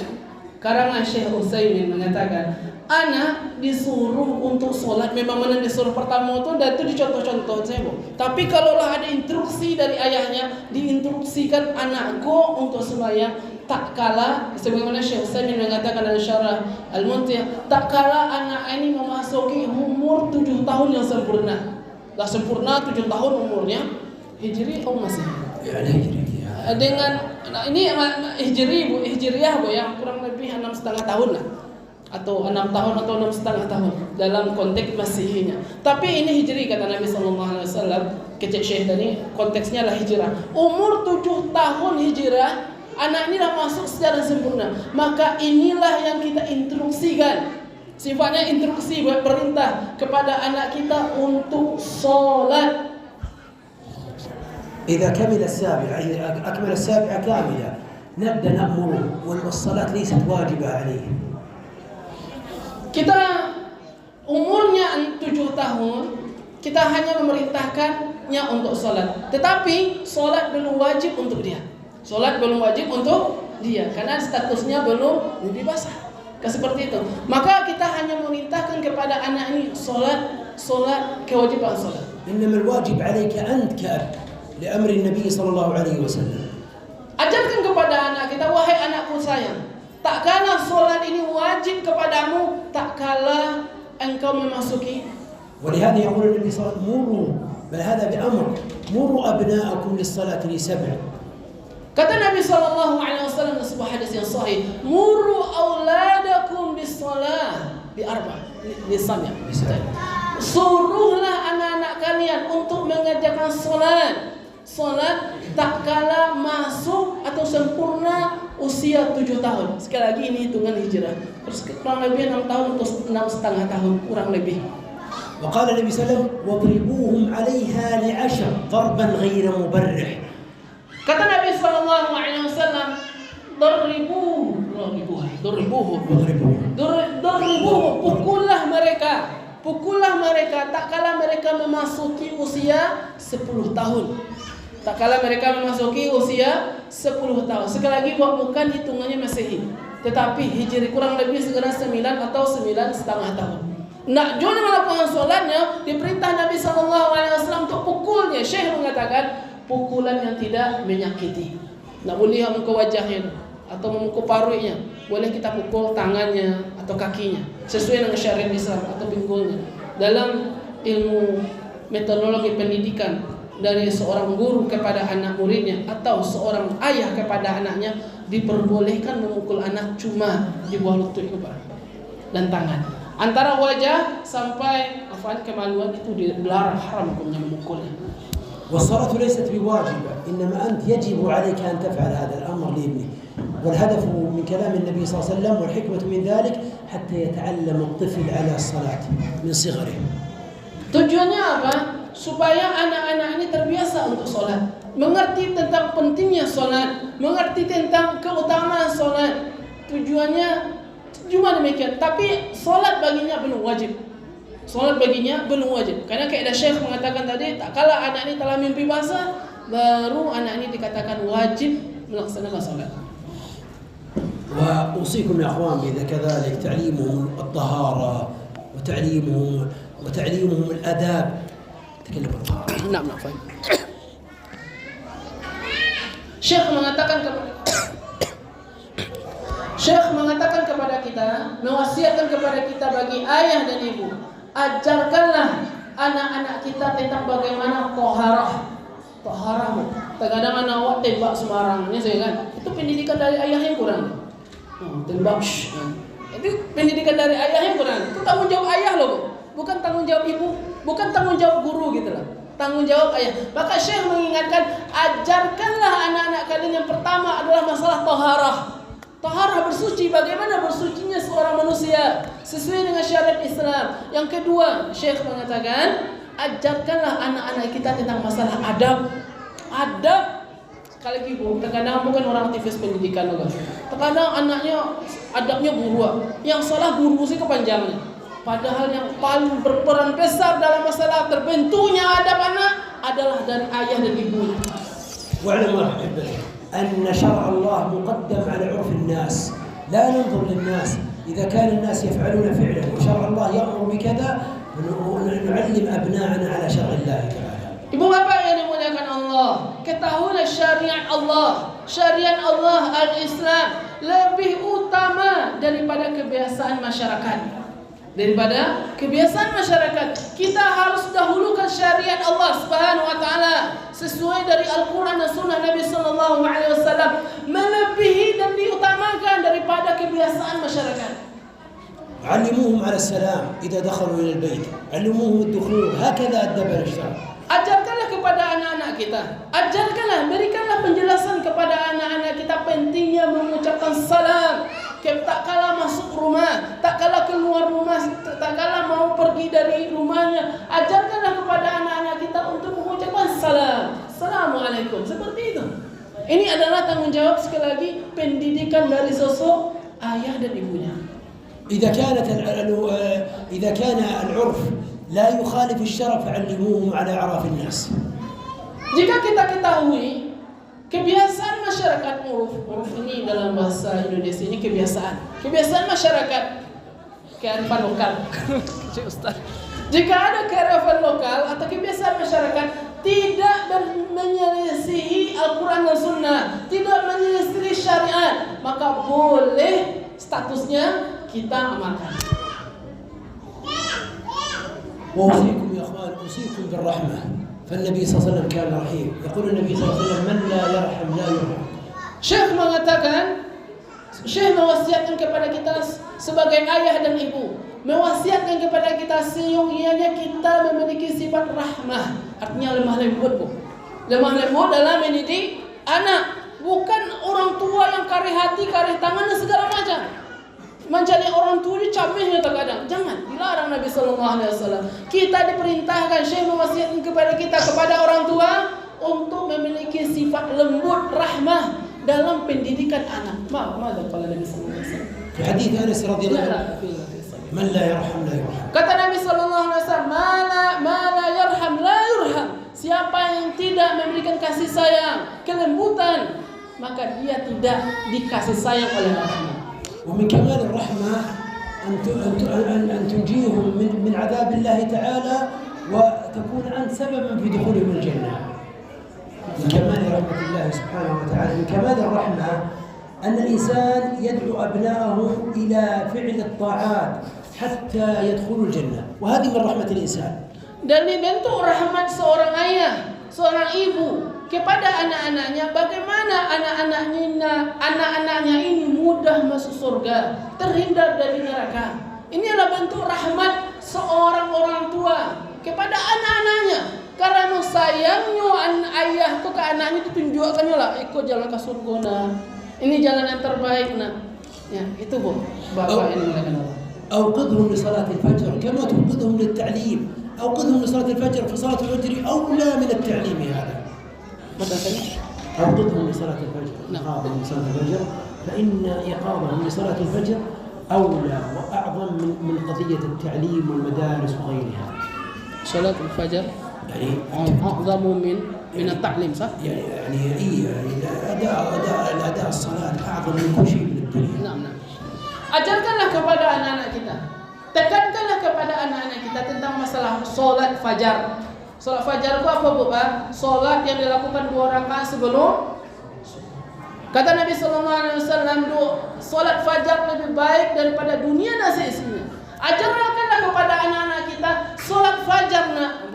karangan Syekh Utsaimin mengatakan, anak disuruh untuk sholat, memang mana disuruh pertama itu dan itu dicontoh-contoh saya, Bu. Tapi kalaulah ada instruksi dari ayahnya, diinstruksikan anakku untuk sembahyang, tak kala sebagaimana Syekh Utsaimin mengatakan dalam Syarah Al-Mumti', tak kala anak ini memasuki umur 7 tahun yang sempurna. Dah sempurna 7 tahun umurnya, Hijri atau Masehi? Ya, Hijri. Dengan ini Hijri, Bu, Hijriyah, Bu, yang kurang lebih 6,5 tahun lah, atau 6 tahun atau 6,5 tahun dalam konteks Masehinya. Tapi ini Hijri kata Nabi SAW. Kecil Syekh tadi konteksnya lah hijrah. Umur 7 tahun hijrah, anak ini dah masuk secara sempurna. Maka inilah yang kita instruksikan. Sifatnya instruksi, buat perintah kepada anak kita untuk sholat. إذا كمل السابعة، إذا أكمل السابعة كاملة نبدأ نأمره، والصلاة ليست واجبة عليه. Kita umurnya 7 tahun, kita hanya memerintahkannya untuk sholat. Tetapi sholat belum wajib untuk dia. Sholat belum wajib untuk dia karena statusnya belum dibebaskan. Seperti itu. Maka kita hanya memerintahkan kepada anak ini sholat kewajiban sholat. إنما الواجب عليك أنت كأب لأمر النبي صلى الله عليه وسلم. Ajarkan kepada anak kita, wahai anakku sayang, tak kala solat ini wajib kepadamu, tak kala engkau memasuki. ولهذا يقول النبي صلى الله عليه وسلم مروا، بل هذا بأمر، مروا أبناءكم للصلاة ل7. Kata Nabi SAW dalam sebuah hadis yang sahih, muru auladakum bis-shalah bi-4. Suruhlah anak-anak kalian untuk mengerjakan solat tak kala masuk atau sempurna usia 7 tahun. Sekali lagi ini hitungan hijrah. Terus kurang lebih 6 tahun atau 6,5 tahun kurang lebih. وقال النبي صلى الله عليه وسلم واضربوهم عليها ل10 ضربا غير مبرح. Kata Nabi SAW, pukullah mereka tak kala mereka memasuki usia 10 tahun. Tak kala mereka memasuki usia 10 tahun. Sekali lagi bukan hitungannya Masehi, tetapi Hijri kurang lebih segera 9 atau 9,5 tahun. Nak joni melakukan solatnya, diperintah Nabi SAW untuk pukulnya. Syekh mengatakan pukulan yang tidak menyakiti. Nak boleh memukul wajahnya atau memukul paruhnya. Boleh kita pukul tangannya atau kakinya sesuai dengan syariat Islam atau pinggulnya. Dalam ilmu metodologi pendidikan, dari seorang guru kepada anak muridnya atau seorang ayah kepada anaknya, diperbolehkan memukul anak cuma di bawah lutut dan tangan. Antara wajah sampai kemaluan itu dilarang, haram hukumnya memukulnya. والصلاة ليست بواجبة، إنما أنت يجب عليك أن تفعل هذا الأمر لابنك. والهدف من كلام النبي صلى الله عليه وسلم والحكمة من ذلك حتى يتعلم الطفل على الصلاة من صغره. Tujuannya apa? Supaya anak-anak ini terbiasa untuk sholat, mengerti tentang pentingnya sholat, mengerti tentang keutamaan sholat. Tujuannya cuma demikian. Tapi sholat baginya belum wajib. Sholat baginya belum wajib. Karena kaidah Syekh mengatakan tadi, tak kala anak ini telah mimpi basah, baru anak ini dikatakan wajib melaksanakan sholat. وأوصيكم يا أخوان بإذا كذلك تعليمهم الطهارة وتعليمهم الآداب. تكلم الطهارة. نعم فاهم. Syekh mengatakan kepada kita, mewasiatkan kepada kita bagi ayah dan ibu, ajarkanlah anak-anak kita tentang bagaimana taharah. Terkadang anak awak tembak sembarangan, saya kan. Itu pendidikan dari ayah yang kurang. Tembak. Itu pendidikan dari ayah yang kurang. Itu tanggung jawab ayah loh, bukan tanggung jawab ibu, bukan tanggung jawab guru gitu lah. Tanggung jawab ayah. Maka Syekh mengingatkan, ajarkanlah anak-anak kalian yang pertama adalah masalah taharah. Taharah bersuci, bagaimana bersucinya seorang manusia sesuai dengan syariat Islam. Yang kedua, Syekh mengatakan, ajarkanlah anak-anak kita tentang masalah adab. Adab. Sekali lagi Bu, terkadang bukan orang aktivis pendidikan juga. Terkadang anaknya adabnya buruk. Yang salah guru sih kepanjangnya. Padahal yang paling berperan besar dalam masalah terbentuknya adab anak adalah dari ayah dan ibunya. واعلموا أن شرع الله مقدم على عرف الناس، لا ننظر للناس. إذا كان الناس يفعلون فعلا وشرع الله يأمر بكذا نعلم أبناءنا على شرع الله تعالى. Ibu bapak yang dimuliakan Allah, ketahuilah syariat Allah al-Islam lebih utama daripada kebiasaan masyarakat. Kita harus dahulukan syariat Allah Subhanahu wa taala sesuai dari Al-Qur'an dan Sunnah Nabi sallallahu alaihi wasallam, melebihi dan diutamakan daripada kebiasaan masyarakat. علموهم على السلام إذا دخلوا إلى البيت، علموهم الدخول، هكذا أدبنا الشرع. Ajarkanlah kepada anak-anak kita, berikanlah penjelasan kepada anak-anak kita pentingnya mengucapkan salam. Tak kala masuk rumah, tak kala keluar rumah, tak kala mau pergi dari rumahnya. Ajarkanlah kepada anak-anak kita untuk mengucapkan salam. Assalamualaikum, seperti itu. Ini adalah tanggung jawab sekali lagi pendidikan dari sosok ayah dan ibunya. إذا كان العرف لا يخالف الشرع فعلموهم على أعراف الناس. Jika kita ketahui kebiasaan masyarakat, uruf ini dalam bahasa Indonesia ini kebiasaan masyarakat, kearifan lokal. Jika ada kearifan lokal atau kebiasaan masyarakat tidak menyelisihi Al-Quran dan Sunnah, tidak menyelisihi syariat, maka boleh statusnya kita amalkan. وأوصيكم يا أخوان، أوصيكم بالرحمة، فالنبي صلى الله عليه وسلم كان رحيم. يقول النبي صلى الله عليه وسلم: من لا يرحم لا يرحم. Syekh mewasiatkan kepada kita sebagai ayah dan ibu, mewasiatkan kepada kita seyogianya kita memiliki sifat rahmah, artinya lemah lembut, Bu. Lemah lembut dalam mendidik anak, bukan orang tua yang karih hati, karih tangan dan segala macam. Menjadi orang tua ini camihnya terkadang. Jangan, dilarang Nabi sallallahu alaihi wasallam. Kita diperintahkan, Syekh mewasiatkan kepada kita, kepada orang tua untuk memiliki sifat lembut, rahmah dalam pendidikan anak. Maka kata Nabi sallallahu alaihi wasallam. Di hadis Anas radhiyallahu anhu, "Man la yarham la yurham." Kata Nabi sallallahu alaihi wasallam, "Ma la yarham la yurham." Siapa yang tidak memberikan kasih sayang, kelembutan, maka dia tidak dikasih sayang oleh Allah. ومن كمال الرحمة أن تنجيهم من عذاب الله تعالى وتكون أنت سببا في دخولهم الجنة. من كمال رحمة الله سبحانه وتعالى، من كمال الرحمة أن الإنسان يدعو أبنائه إلى فعل الطاعات حتى يدخلوا الجنة، وهذه من رحمة الإنسان. Dan dibentuk rahmat seorang ayah, seorang ibu kepada anak-anaknya, bagaimana anak-anaknya ini mudah masuk surga, terhindar dari neraka. Ini adalah bentuk rahmat seorang orang tua kepada anak-anaknya. Karena sayangnya ayah itu ke anaknya ditunjukkannya lah, ikut jalan ke surga nah. Ini jalan yang terbaik nah. Ya, itu Bu, Bapak ini mengatakan Allah. أوقظهم لصلاة الفجر كما توقظهم للتعليم، أوقظهم لصلاة الفجر، فصلاة الفجر أولى من التعليم هذا. أوقظهم لصلاة الفجر، إيقاظهم لصلاة الفجر، فإن إيقاظهم لصلاة الفجر أولى وأعظم من قضية التعليم والمدارس وغيرها. صلاة الفجر يعني أعظم من التعليم، صح؟ يعني أداء الصلاة أعظم من كل شيء من الدنيا. نعم. Ajarkanlah kepada anak-anak kita, tekankanlah kepada anak-anak kita tentang masalah solat fajar. Solat fajar itu apa Bu Pak? Solat yang dilakukan 2 rakaat sebelum. Kata Nabi sallallahu alaihi wasallam, solat fajar lebih baik daripada dunia dan seisinya. Ajarkanlah kepada anak-anak kita solat fajar nak.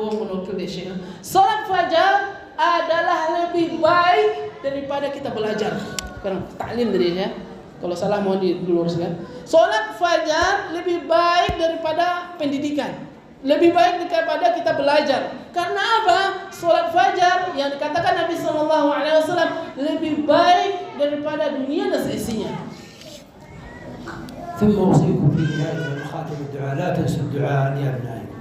Solat fajar adalah lebih baik daripada kita belajar. Sekarang taklim tadi ya. Kalau salah mohon diluruskan. Solat fajar lebih baik daripada pendidikan, lebih baik daripada kita belajar. Karena apa? Solat fajar yang dikatakan Nabi sallallahu alaihi wasallam lebih baik daripada dunia dan seisinya. ثم أوصيكم في نهاية وخاتم الدعاء لا تنسوا الدعاء لأبنائكم،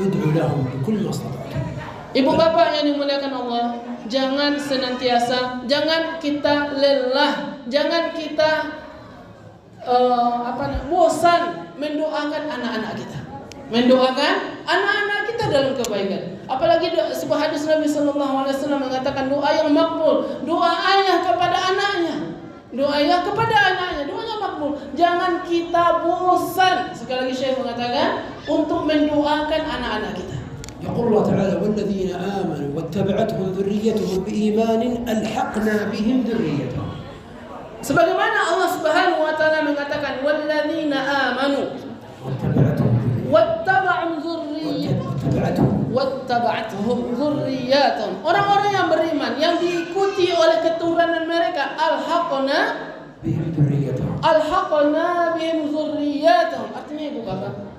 ادعوا لهم بكل ما استطعتم. Ibu bapak yang dimuliakan Allah, jangan senantiasa, jangan kita lelah, jangan kita bosan mendoakan anak-anak kita. Mendoakan anak-anak kita dalam kebaikan. Apalagi sebuah hadis Nabi sallallahu alaihi wasallam mengatakan doa yang makbul, doa ayah kepada anaknya. Doa ayah kepada anaknya, doanya makbul. Jangan kita bosan. Sekali lagi Syekh mengatakan untuk mendoakan anak-anak kita. يقول الله تعالى والذين آمنوا واتبعتهم ذريتهم بإيمان ألحقنا بهم ذريتهم. Sebagaimana Allah Subhanahu wa taala mengatakan walladzina amanu wattaba'atuhum dzurriyyatuhum. Orang-orang yang beriman yang diikuti oleh keturunan mereka alhaqna bihim dzurriyyatuhum. Artinya itu apa?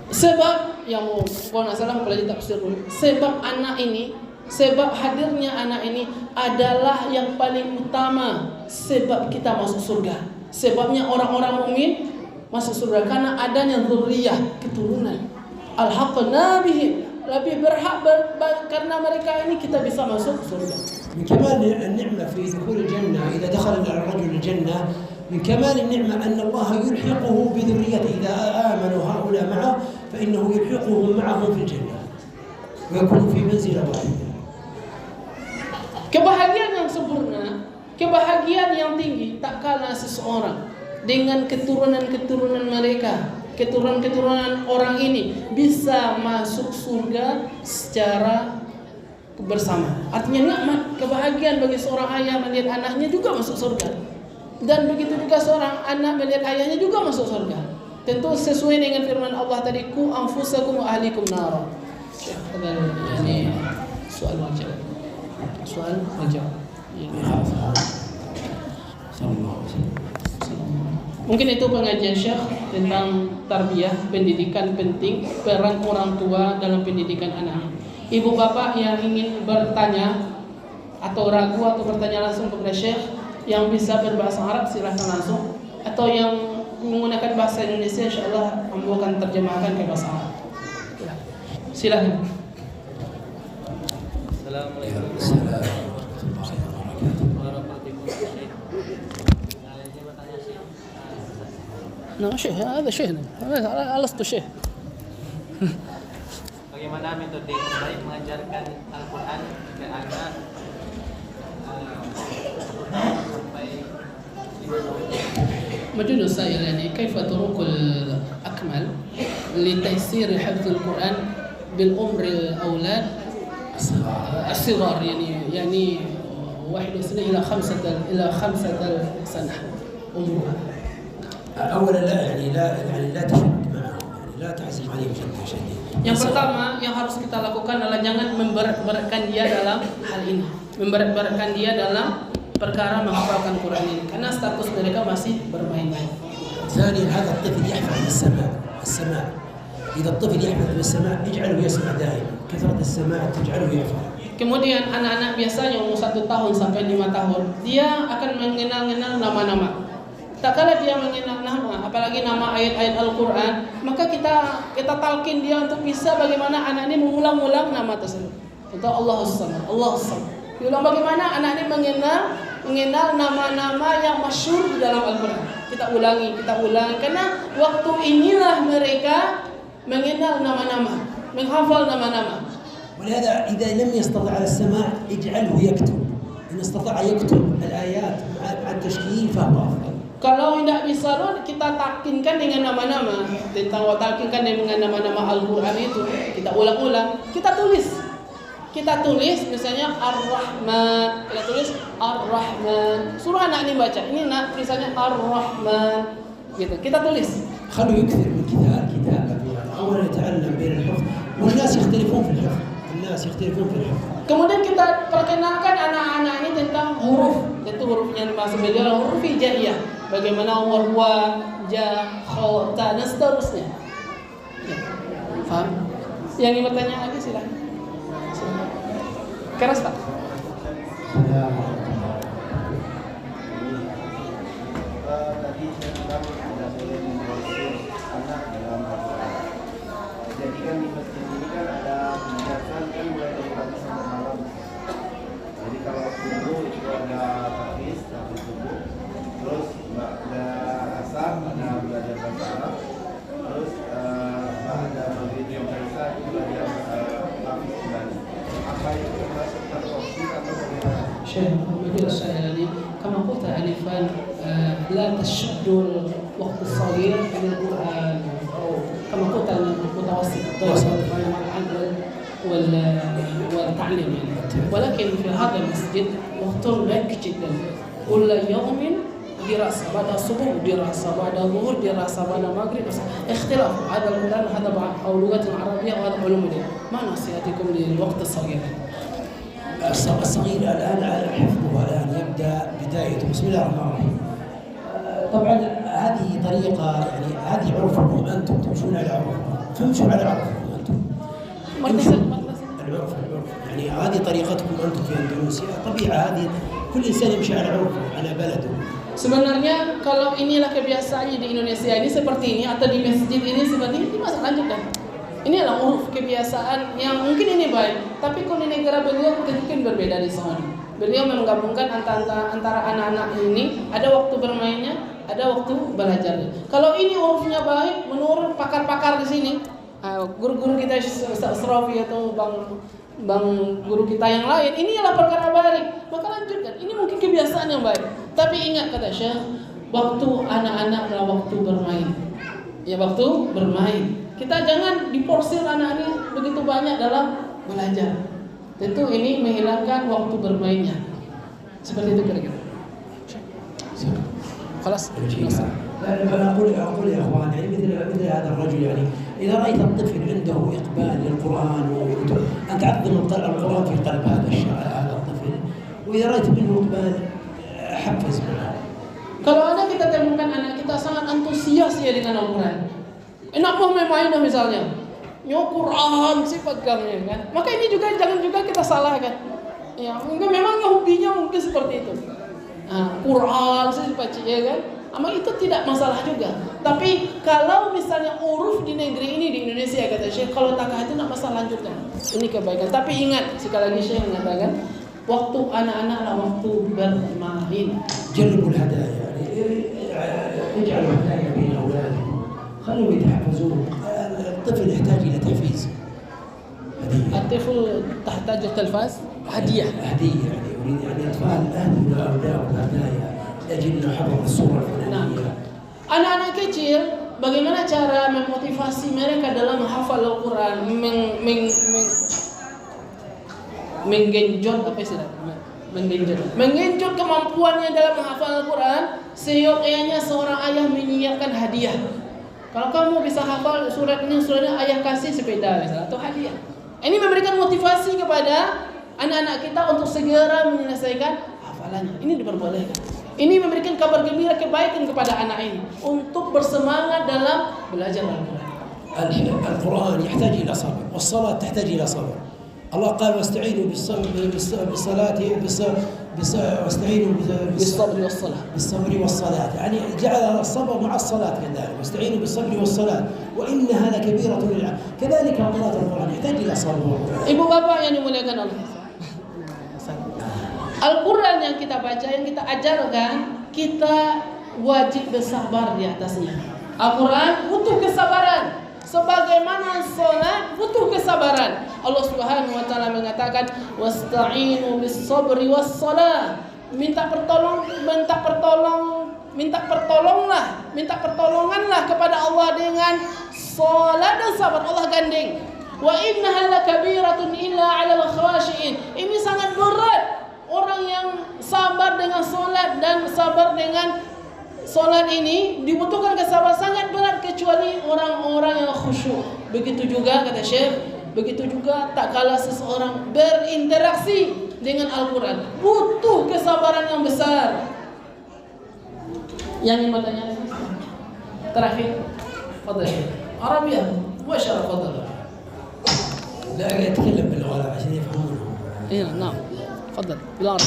Sebab yang kalau nggak salah pelajari tafsir dulu. Sebab anak ini, sebab hadirnya anak ini adalah yang paling utama sebab kita masuk surga. Sebabnya orang-orang mukmin masuk surga karena adanya dzurriyyah, keturunan. Alhaqna bihim, lebih berhak karena mereka ini kita bisa masuk surga. من كمال النعمة في دخول الجنة إذا دخل الرجل الجنة من كمال النعمة أن الله يلحقه بذريته إذا آمنوا هؤلاء معه فإنه يلحقهم معهم في الجنة ويكون في منزلة واحدة. Kebahagiaan yang sempurna, kebahagiaan yang tinggi tak kalah seseorang dengan keturunan-keturunan mereka, keturunan-keturunan orang ini bisa masuk surga secara bersama. Artinya nikmat, kebahagiaan bagi seorang ayah melihat anaknya juga masuk surga. Dan begitu juga seorang anak melihat ayahnya juga masuk surga. Tentu sesuai dengan firman Allah tadi, ku anfusakum wa ahlikum nara. Ini soal wajib. Soal wajib. Mungkin itu pengajian Syekh tentang tarbiyah, pendidikan penting, peran orang tua dalam pendidikan anak. Ibu bapak yang ingin bertanya atau ragu atau bertanya langsung kepada Syekh yang bisa berbahasa Arab silahkan langsung, atau yang menggunakan bahasa Indonesia insyaallah Ambo akan terjemahkan ke bahasa Arab. Silahkan. Assalamualaikum warahmatullahi wabarakatuh. Nah, Syekh, ada Syekh. Alastu Syekh. Bagaimana metode yang baik mengajarkan Al-Quran ke anak sampai 5 tahun? مجال السائل يعني كيف طرق الأكمل لتيسير حفظ القرآن بالعمر الأولاد الصغار يعني 1 سنة إلى 5 سنة عمرها. أولا لا تشد معهم، لا تعزم عليهم شديد. Yang pertama yang harus kita lakukan adalah jangan memberat-beratkan dia dalam hal ini, memberat-beratkan dia dalam perkara menghafalkan Quran ini, karena status mereka masih bermain-main. ثانيا هذا الطفل يحفظ بالسماع. إذا الطفل يحفظ بالسماع اجعله يسمع دائما. كثرة السماع تجعله يحفظ. Kemudian anak-anak biasanya umur 1 tahun sampai 5 tahun dia akan mengenal nama-nama. Tak kala dia mengenal nama, apalagi nama ayat-ayat Al-Quran, maka kita talkin dia untuk bisa bagaimana anak ini mengulang-ulang nama tersebut. Contoh Allahus Samad, Allahus Samad. Diulang bagaimana anak ini mengenal nama-nama yang masyhur di dalam Al-Quran. Kita ulangi, karena waktu inilah mereka mengenal nama-nama, menghafal nama-nama. ولهذا إذا لم يستطع على السماع اجعله يكتب. إن استطاع يكتب الآيات مع التشكيل فهو أفضل. Kalau tidak bisa kita talkinkan dengan nama-nama, talkinkan dengan nama-nama Al-Quran itu, kita ulang-ulang, kita tulis misalnya Ar-Rahman, kita tulis Ar-Rahman, suruh anak ini baca, ini nak tulisannya Ar-Rahman, gitu, kita tulis. خلوا يكثر من كتابة. أولا يتعلم بين الحفظ والناس يختلفون في الحفظ. Kemudian kita perkenalkan anak-anak ini tentang huruf, yaitu hurufnya bahasa beliau huruf hijaiyah, bagaimana wa, ja, kha, ta, dan seterusnya. Ya. Faham? Yang ingin bertanya lagi silakan. Keras Pak. Tadi saya bilang tidak boleh memforsir anak dalam Al-Quran. Jadi kan di masjid ini kan ada penjelasan kan mulai dari pagi sampai malam. Jadi kalau subuh itu ada tahfiz subuh, terus ada asar, ada belajar bahasa Arab, terus ada maghrib yang biasa itu شيخ مدير الشيء يعني كما قلت آنفا لا تشد الوقت الصغير إلى القرآن أو كما قلت المتوسط بين العمل والتعليم يعني. ولكن في هذا المسجد وقت ضيق جدا كل يوم دراسة بعد الصبح دراسة بعد الظهر دراسة بعد المغرب اختلاف هذا القرآن هذا أو لغة عربية وهذا علوم الدين. ما نصيحتكم للوقت الصغير؟ الصغير الآن حفظه الآن يبدأ بدايته. بسم الله الرحمن الرحيم. طبعا هذه طريقة يعني هذه عرفكم أنتم تمشون على عرفكم فامشوا على عرفكم أنتم. العرف يعني هذه طريقتكم أنتم في أندونيسيا طبيعة هذه كل إنسان يمشي على عرفه على بلده. Sebenarnya kalau inilah kebiasaannya di Indonesia ini seperti ini atau di masjid ini seperti ini masa lanjutkan. Inilah uruf kebiasaan yang mungkin ini baik, tapi kalau di negara beliau mungkin berbeda di sana. Beliau menggabungkan antara anak-anak ini ada waktu bermainnya, ada waktu belajarnya. Kalau ini urufnya baik, menurut pakar-pakar di sini, guru-guru kita Ustaz Asrafi atau bang guru kita yang lain, ini adalah perkara baik, maka lanjutkan. Ini mungkin kebiasaan yang baik. Tapi ingat kata Syekh, waktu anak-anak adalah waktu bermain. Ya waktu bermain. Kita jangan diporsir anak ini begitu banyak dalam belajar. Tentu ini menghilangkan waktu bermainnya. Seperti itu kira-kira. خلاص. أنا أقول يا أخوان يعني مثل هذا الرجل يعني إذا رأيت الطفل عنده إقبال للقرآن أن تعظم القرآن في قلب هذا الطفل وإذا رأيت منه إقبال حفز منه. Kalau ada kita temukan anak kita sangat antusias ya dengan Al-Quran, enak mau main misalnya, Quran sifat gamnya kan, maka ini juga jangan juga kita salahkan. Ya, mungkin memang hobinya mungkin seperti itu. Quran sifat ya kan. Ama itu tidak masalah juga. Tapi kalau misalnya uruf di negeri ini di Indonesia kata Syekh, kalau takah itu tidak masalah lanjutkan. Ini kebaikan. Tapi ingat sekali lagi Syekh mengatakan waktu anak-anak waktu bermain. جربوا الهدايا يعني اجعلوا هدايا بين اولادكم خلوا يتحفزون. الطفل يحتاج الى تحفيز. الطفل تحتاج تلفاز هدية يعني يريد يعني الاطفال اهدوا لاولادهم هدايا لأجل حفظ الصورة الفلانية. Anak-anak kecil, bagaimana cara memotivasi mereka dalam menghafal Al-Quran, menggenjot apa istilah? Menggenjot kemampuannya dalam menghafal Al-Quran, seyogyanya seorang ayah menyiapkan hadiah. Kalau kamu bisa hafal surat ini, ayah kasih sepeda misalnya atau hadiah. Ini memberikan motivasi kepada anak-anak kita untuk segera menyelesaikan hafalannya. Ini diperbolehkan. Ini memberikan kabar gembira kebaikan kepada anak ini untuk bersemangat dalam belajar Al-Quran. القرآن يحتاج إلى صبر والصلاة تحتاج إلى صبر. الله قال واستعينوا بالصلاة واستعينوا بالصبر والصلاة. بالصبر والصلاة يعني جعل الصبر مع الصلاة كذلك واستعينوا بالصبر والصلاة وإنها لكبيرة للعبد. كذلك قراءة القرآن يحتاج إلى صبر. Ibu bapak yang dimuliakan Allah. Al-Quran yang kita baca, yang kita ajarkan, kita wajib bersabar di atasnya. Al-Quran butuh kesabaran. Sebagaimana sholat butuh kesabaran. Allah Subhanahu wa taala mengatakan, "Wasta'inu bis-sabri was-shalah." Minta pertolonganlah kepada Allah dengan salat dan sabar. Allah gandeng. Wa innaha lakabiratun illa 'alal khashiin. Ini sangat berat. Orang yang sabar dengan solat dan sabar dengan solat ini dibutuhkan kesabaran sangat berat kecuali orang-orang yang khusyuk. Begitu juga kata Syekh, begitu juga tak kalah seseorang berinteraksi dengan Al-Quran butuh kesabaran yang besar. Yang ingin bertanya terakhir, fadhil Arabia, muasyarah fadhil. لا يتكلم باللغة عشان يفهمونه. إيه نعم. تفضل بالعربي.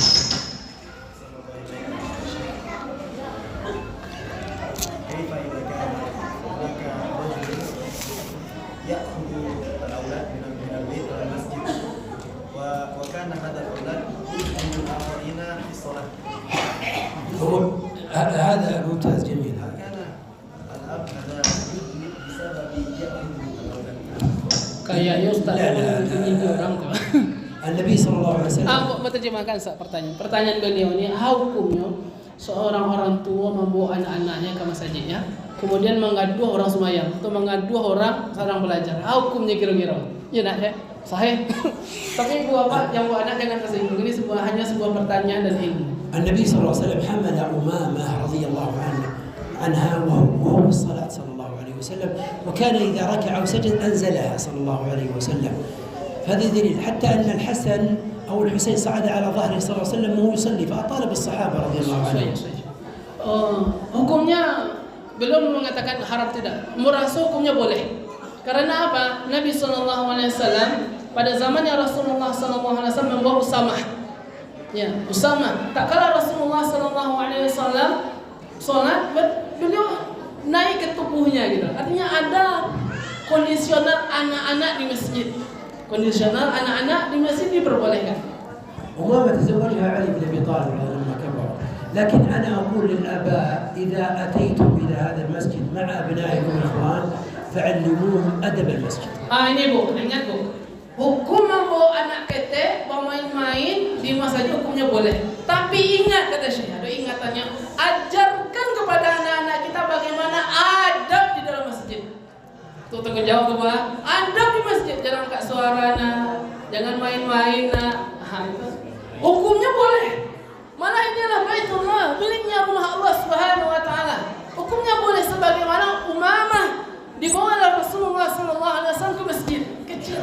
كيف إذا كان هناك رجل يأخذ الأولاد من البيت إلى المسجد وكان هذا الأولاد عند الآخرين في الصلاة. هذا ممتاز جميل. كان الأب هذا يذنب بسبب يأخذ الأولاد. Kayaknya Ustaz ingin orang tuh. النبي صلى الله عليه وسلم Menerjemahkan pertanyaan beliau ini, hukumnya seorang orang tua membawa anak-anaknya ke masjidnya, kemudian mengadu orang sembahyang atau mengadu orang seorang belajar. Hukumnya kira-kira? Ya nak ya, sahih. Tapi ibu bapak yang bawa anak jangan tersinggung. Ini hanya sebuah pertanyaan dan ilmu. النبي صلى الله عليه وسلم حمل أمامة رضي الله عنها وهو في الصلاة صلى الله عليه وسلم، وكان إذا ركع أو سجد أنزلها صلى الله عليه وسلم. هذا دليل حتى أن الحسن أو الحسين صعد على ظهره صلى الله عليه وسلم وهو يصلي فأطال بالصحابة رضي الله عنهم. Hukumnya belum mengatakan haram tidak. Merasa hukumnya boleh. Karena apa? Nabi SAW pada zamannya Rasulullah SAW membawa Usamah. Ya, Usamah. Tak kala Rasulullah SAW sholat, beliau naik ke tubuhnya gitu. Artinya ada kondisional anak-anak di masjid. Kondisional anak-anak di masjid diperbolehkan. أمامة تزوجها علي بن أبي طالب لما كبر، لكن أنا أقول للآباء إذا أتيتم إلى هذا المسجد مع أبنائكم الإخوان فعلموهم أدب المسجid. Ini bu, ingat bu, hukum membawa anak kete bermain-main di masjid hukumnya boleh. Tapi ingat kata Syekh, ada ingatannya, ajarkan kepada anak-anak kita bagaimana adab di dalam masjid. Tuh tanggung jawab tuh Pak. Adab di masjid, jangan angkat suara nak, jangan main-main nak. Itu hukumnya boleh. Malah inilah Baitullah, miliknya rumah Allah Subhanahu wa taala. Hukumnya boleh sebagaimana Umamah dibawa oleh Rasulullah SAW ke masjid kecil.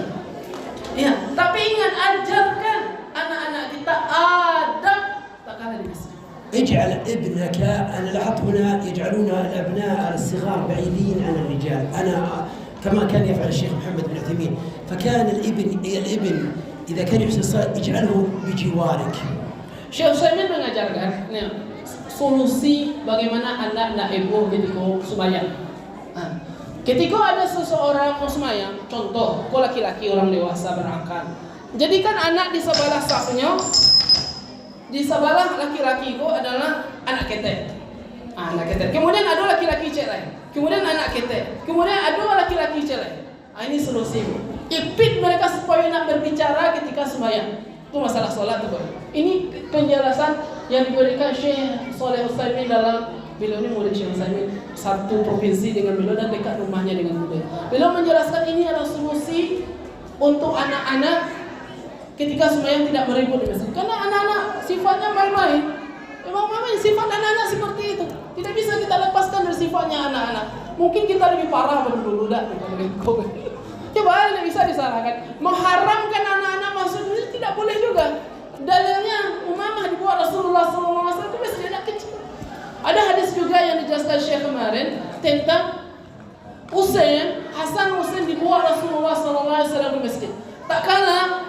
Ya, tapi ingat ajarkan anak-anak kita adab tak kalah di masjid. اجعل ابنك، أنا لاحظت هنا يجعلون الأبناء الصغار بعيدين عن الرجال، أنا كما كان يفعل الشيخ محمد بن عثيمين، فكان الابن إذا كان يحسن الصلاة اجعله بجوارك. Syekh Utsaimin mengajarkan solusi bagaimana anak nak heboh ketika sembahyang. Ketika ada seseorang mau sembahyang, contoh, kau laki-laki orang dewasa berangkat, jadikan anak di sebelah safnya. Di sebelah laki-laki itu adalah anak ketek. Anak ketek. Kemudian ada laki-laki cek lain. Kemudian anak ketek. Kemudian ada laki-laki cek lain. Ini solusi. Ipit mereka supaya nak berbicara ketika sembahyang. Itu masalah solat tu. Ini penjelasan yang diberikan Syekh Shalih Utsaimin dalam, beliau ini murid Syekh Utsaimin, satu provinsi dengan beliau dan dekat rumahnya dengan beliau. Beliau menjelaskan ini adalah solusi untuk anak-anak ketika sembahyang tidak meribut di masjid. Karena anak-anak sifatnya main-main. Memang sifat anak-anak seperti itu. Tidak bisa kita lepaskan dari sifatnya anak-anak. Mungkin kita lebih parah dulu dah daripada mereka. Coba tidak bisa disalahkan. Mengharamkan anak-anak masuk masjid tidak boleh juga. Dalilnya Umamah dibawa Rasulullah SAW itu masih anak kecil. Ada hadis juga yang dijelaskan Syekh kemarin tentang Hasan Husain dibawa Rasulullah SAW ke masjid. Tak kalah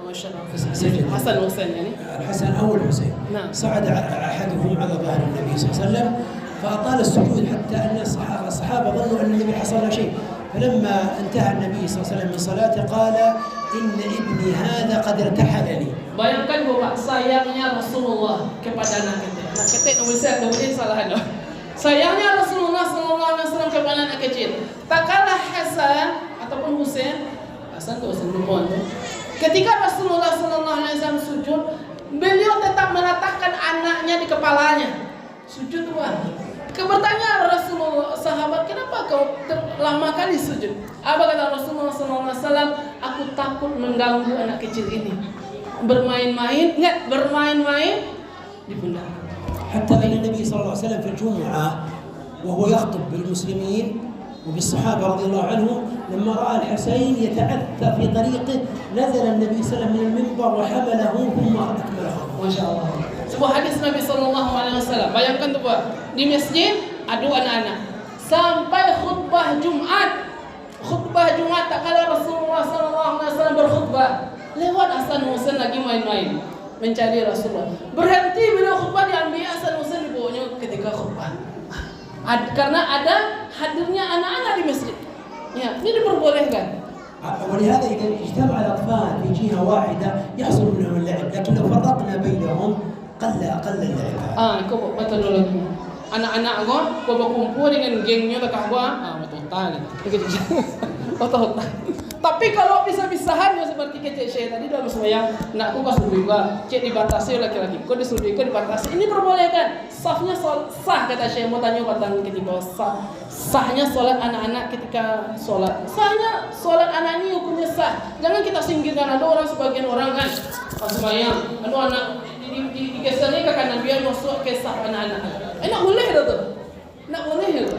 حسن وحسين يعني الحسن أو الحسين صعد أحدهم على ظهر النبي صلى الله عليه وسلم فأطال السجود حتى أن الصحابة ظنوا أن النبي حصل له شيء، فلما انتهى النبي صلى الله عليه وسلم من صلاته قال إن ابني هذا قد ارتحلني. Bayangkan Bapak, sayangnya Rasulullah kepada anak ketek. Anak ketek nombor saya kemudian salah ada. Sayangnya Rasulullah SAW kepada anak kecil. Tak kalah Hasan ataupun Husain, Hasan tu Husain lupa tu. Ketika Rasulullah SAW sujud, beliau tetap meletakkan anaknya di kepalanya. Sujud Tuhan. Bertanya Rasulullah sahabat, kenapa kau lama kali sujud? Apa kata Rasulullah SAW? Aku takut mengganggu anak kecil ini. Bermain-main di pundak. حتى أن النبي صلى الله عليه وسلم في الجمعة وهو يخطب بالمسلمين وبالصحابة رضي الله عنهم لما رأى الحسين يتعثر في طريقه نزل النبي صلى الله عليه وسلم من المنبر وحمله ثم أكمله. ما شاء الله. Sebuah hadis Nabi SAW. Bayangkan tu Pak, di masjid ada anak-anak. Sampai khutbah Jumat tak kala Rasulullah SAW berkhutbah, lewat Hasan Husain lagi main-main mencari Rasulullah. Berhenti beliau khutbah, diambil Hasan Husain dibawanya ketika khutbah. Karena ada hadirnya anak-anak di masjid. Ya, ini diperbolehkan. ولهذا إذا اجتمع الأطفال في جهة واحدة يحصل منهم اللعب، لكن لو فرقنا بينهم قل اللعب. Kau betul lagi. Anak-anak kau berkumpul dengan gengnya tak kah betul tali. Betul. Tapi kalau pisah-pisahan ya seperti kecil saya tadi dalam sembahyang, nakku pas juga, cek dibatasi laki-laki, kau disuruh kau dibatasi. Ini perbolehkan. Sahnya sah kata saya mau tanya tentang ketika sahnya solat anak-anak ketika solat. Sahnya solat anak ini hukumnya sah. Jangan kita singkirkan. Ada orang sebagian orang kan pas sembahyang, ada anak digesernya ke kanan biar masuk ke sah anak-anak. Nak boleh tu? Nak boleh tu?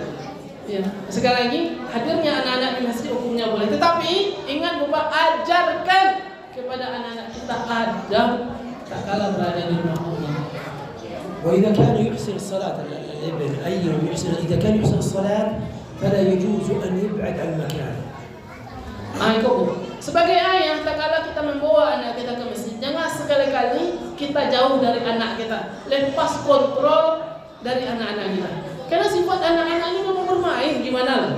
Ya, sekali lagi hadirnya anak-anak di masjid hukumnya boleh, tetapi ingat Bapak ajarkan kepada anak-anak kita adab tak kalah berada di rumah Allah. وإذا كان يحسن الصلاة الابن إذا كان يحسن الصلاة فلا يجوز أن يبعد عن مكانه. Itu sebagai ayah tak kalah kita membawa anak kita ke masjid, jangan sekali-kali kita jauh dari anak kita, lepas kontrol dari anak-anak kita. Karena sifat anak-anak ini memang bermain, gimana lah?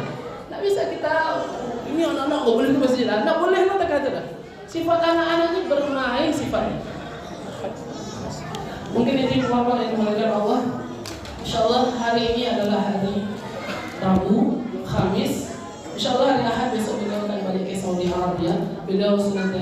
Tak bisa kita, ini anak-anak nggak boleh ke masjid lah, nggak boleh lah tak kata lah. Sifat anak-anak ini bermain sifatnya. Mungkin ini Bapak yang dimuliakan Allah. InsyaAllah hari ini adalah hari Rabu, Khamis. InsyaAllah hari Ahad besok beliau akan balik ke Saudi Arabia. Beliau senantiasa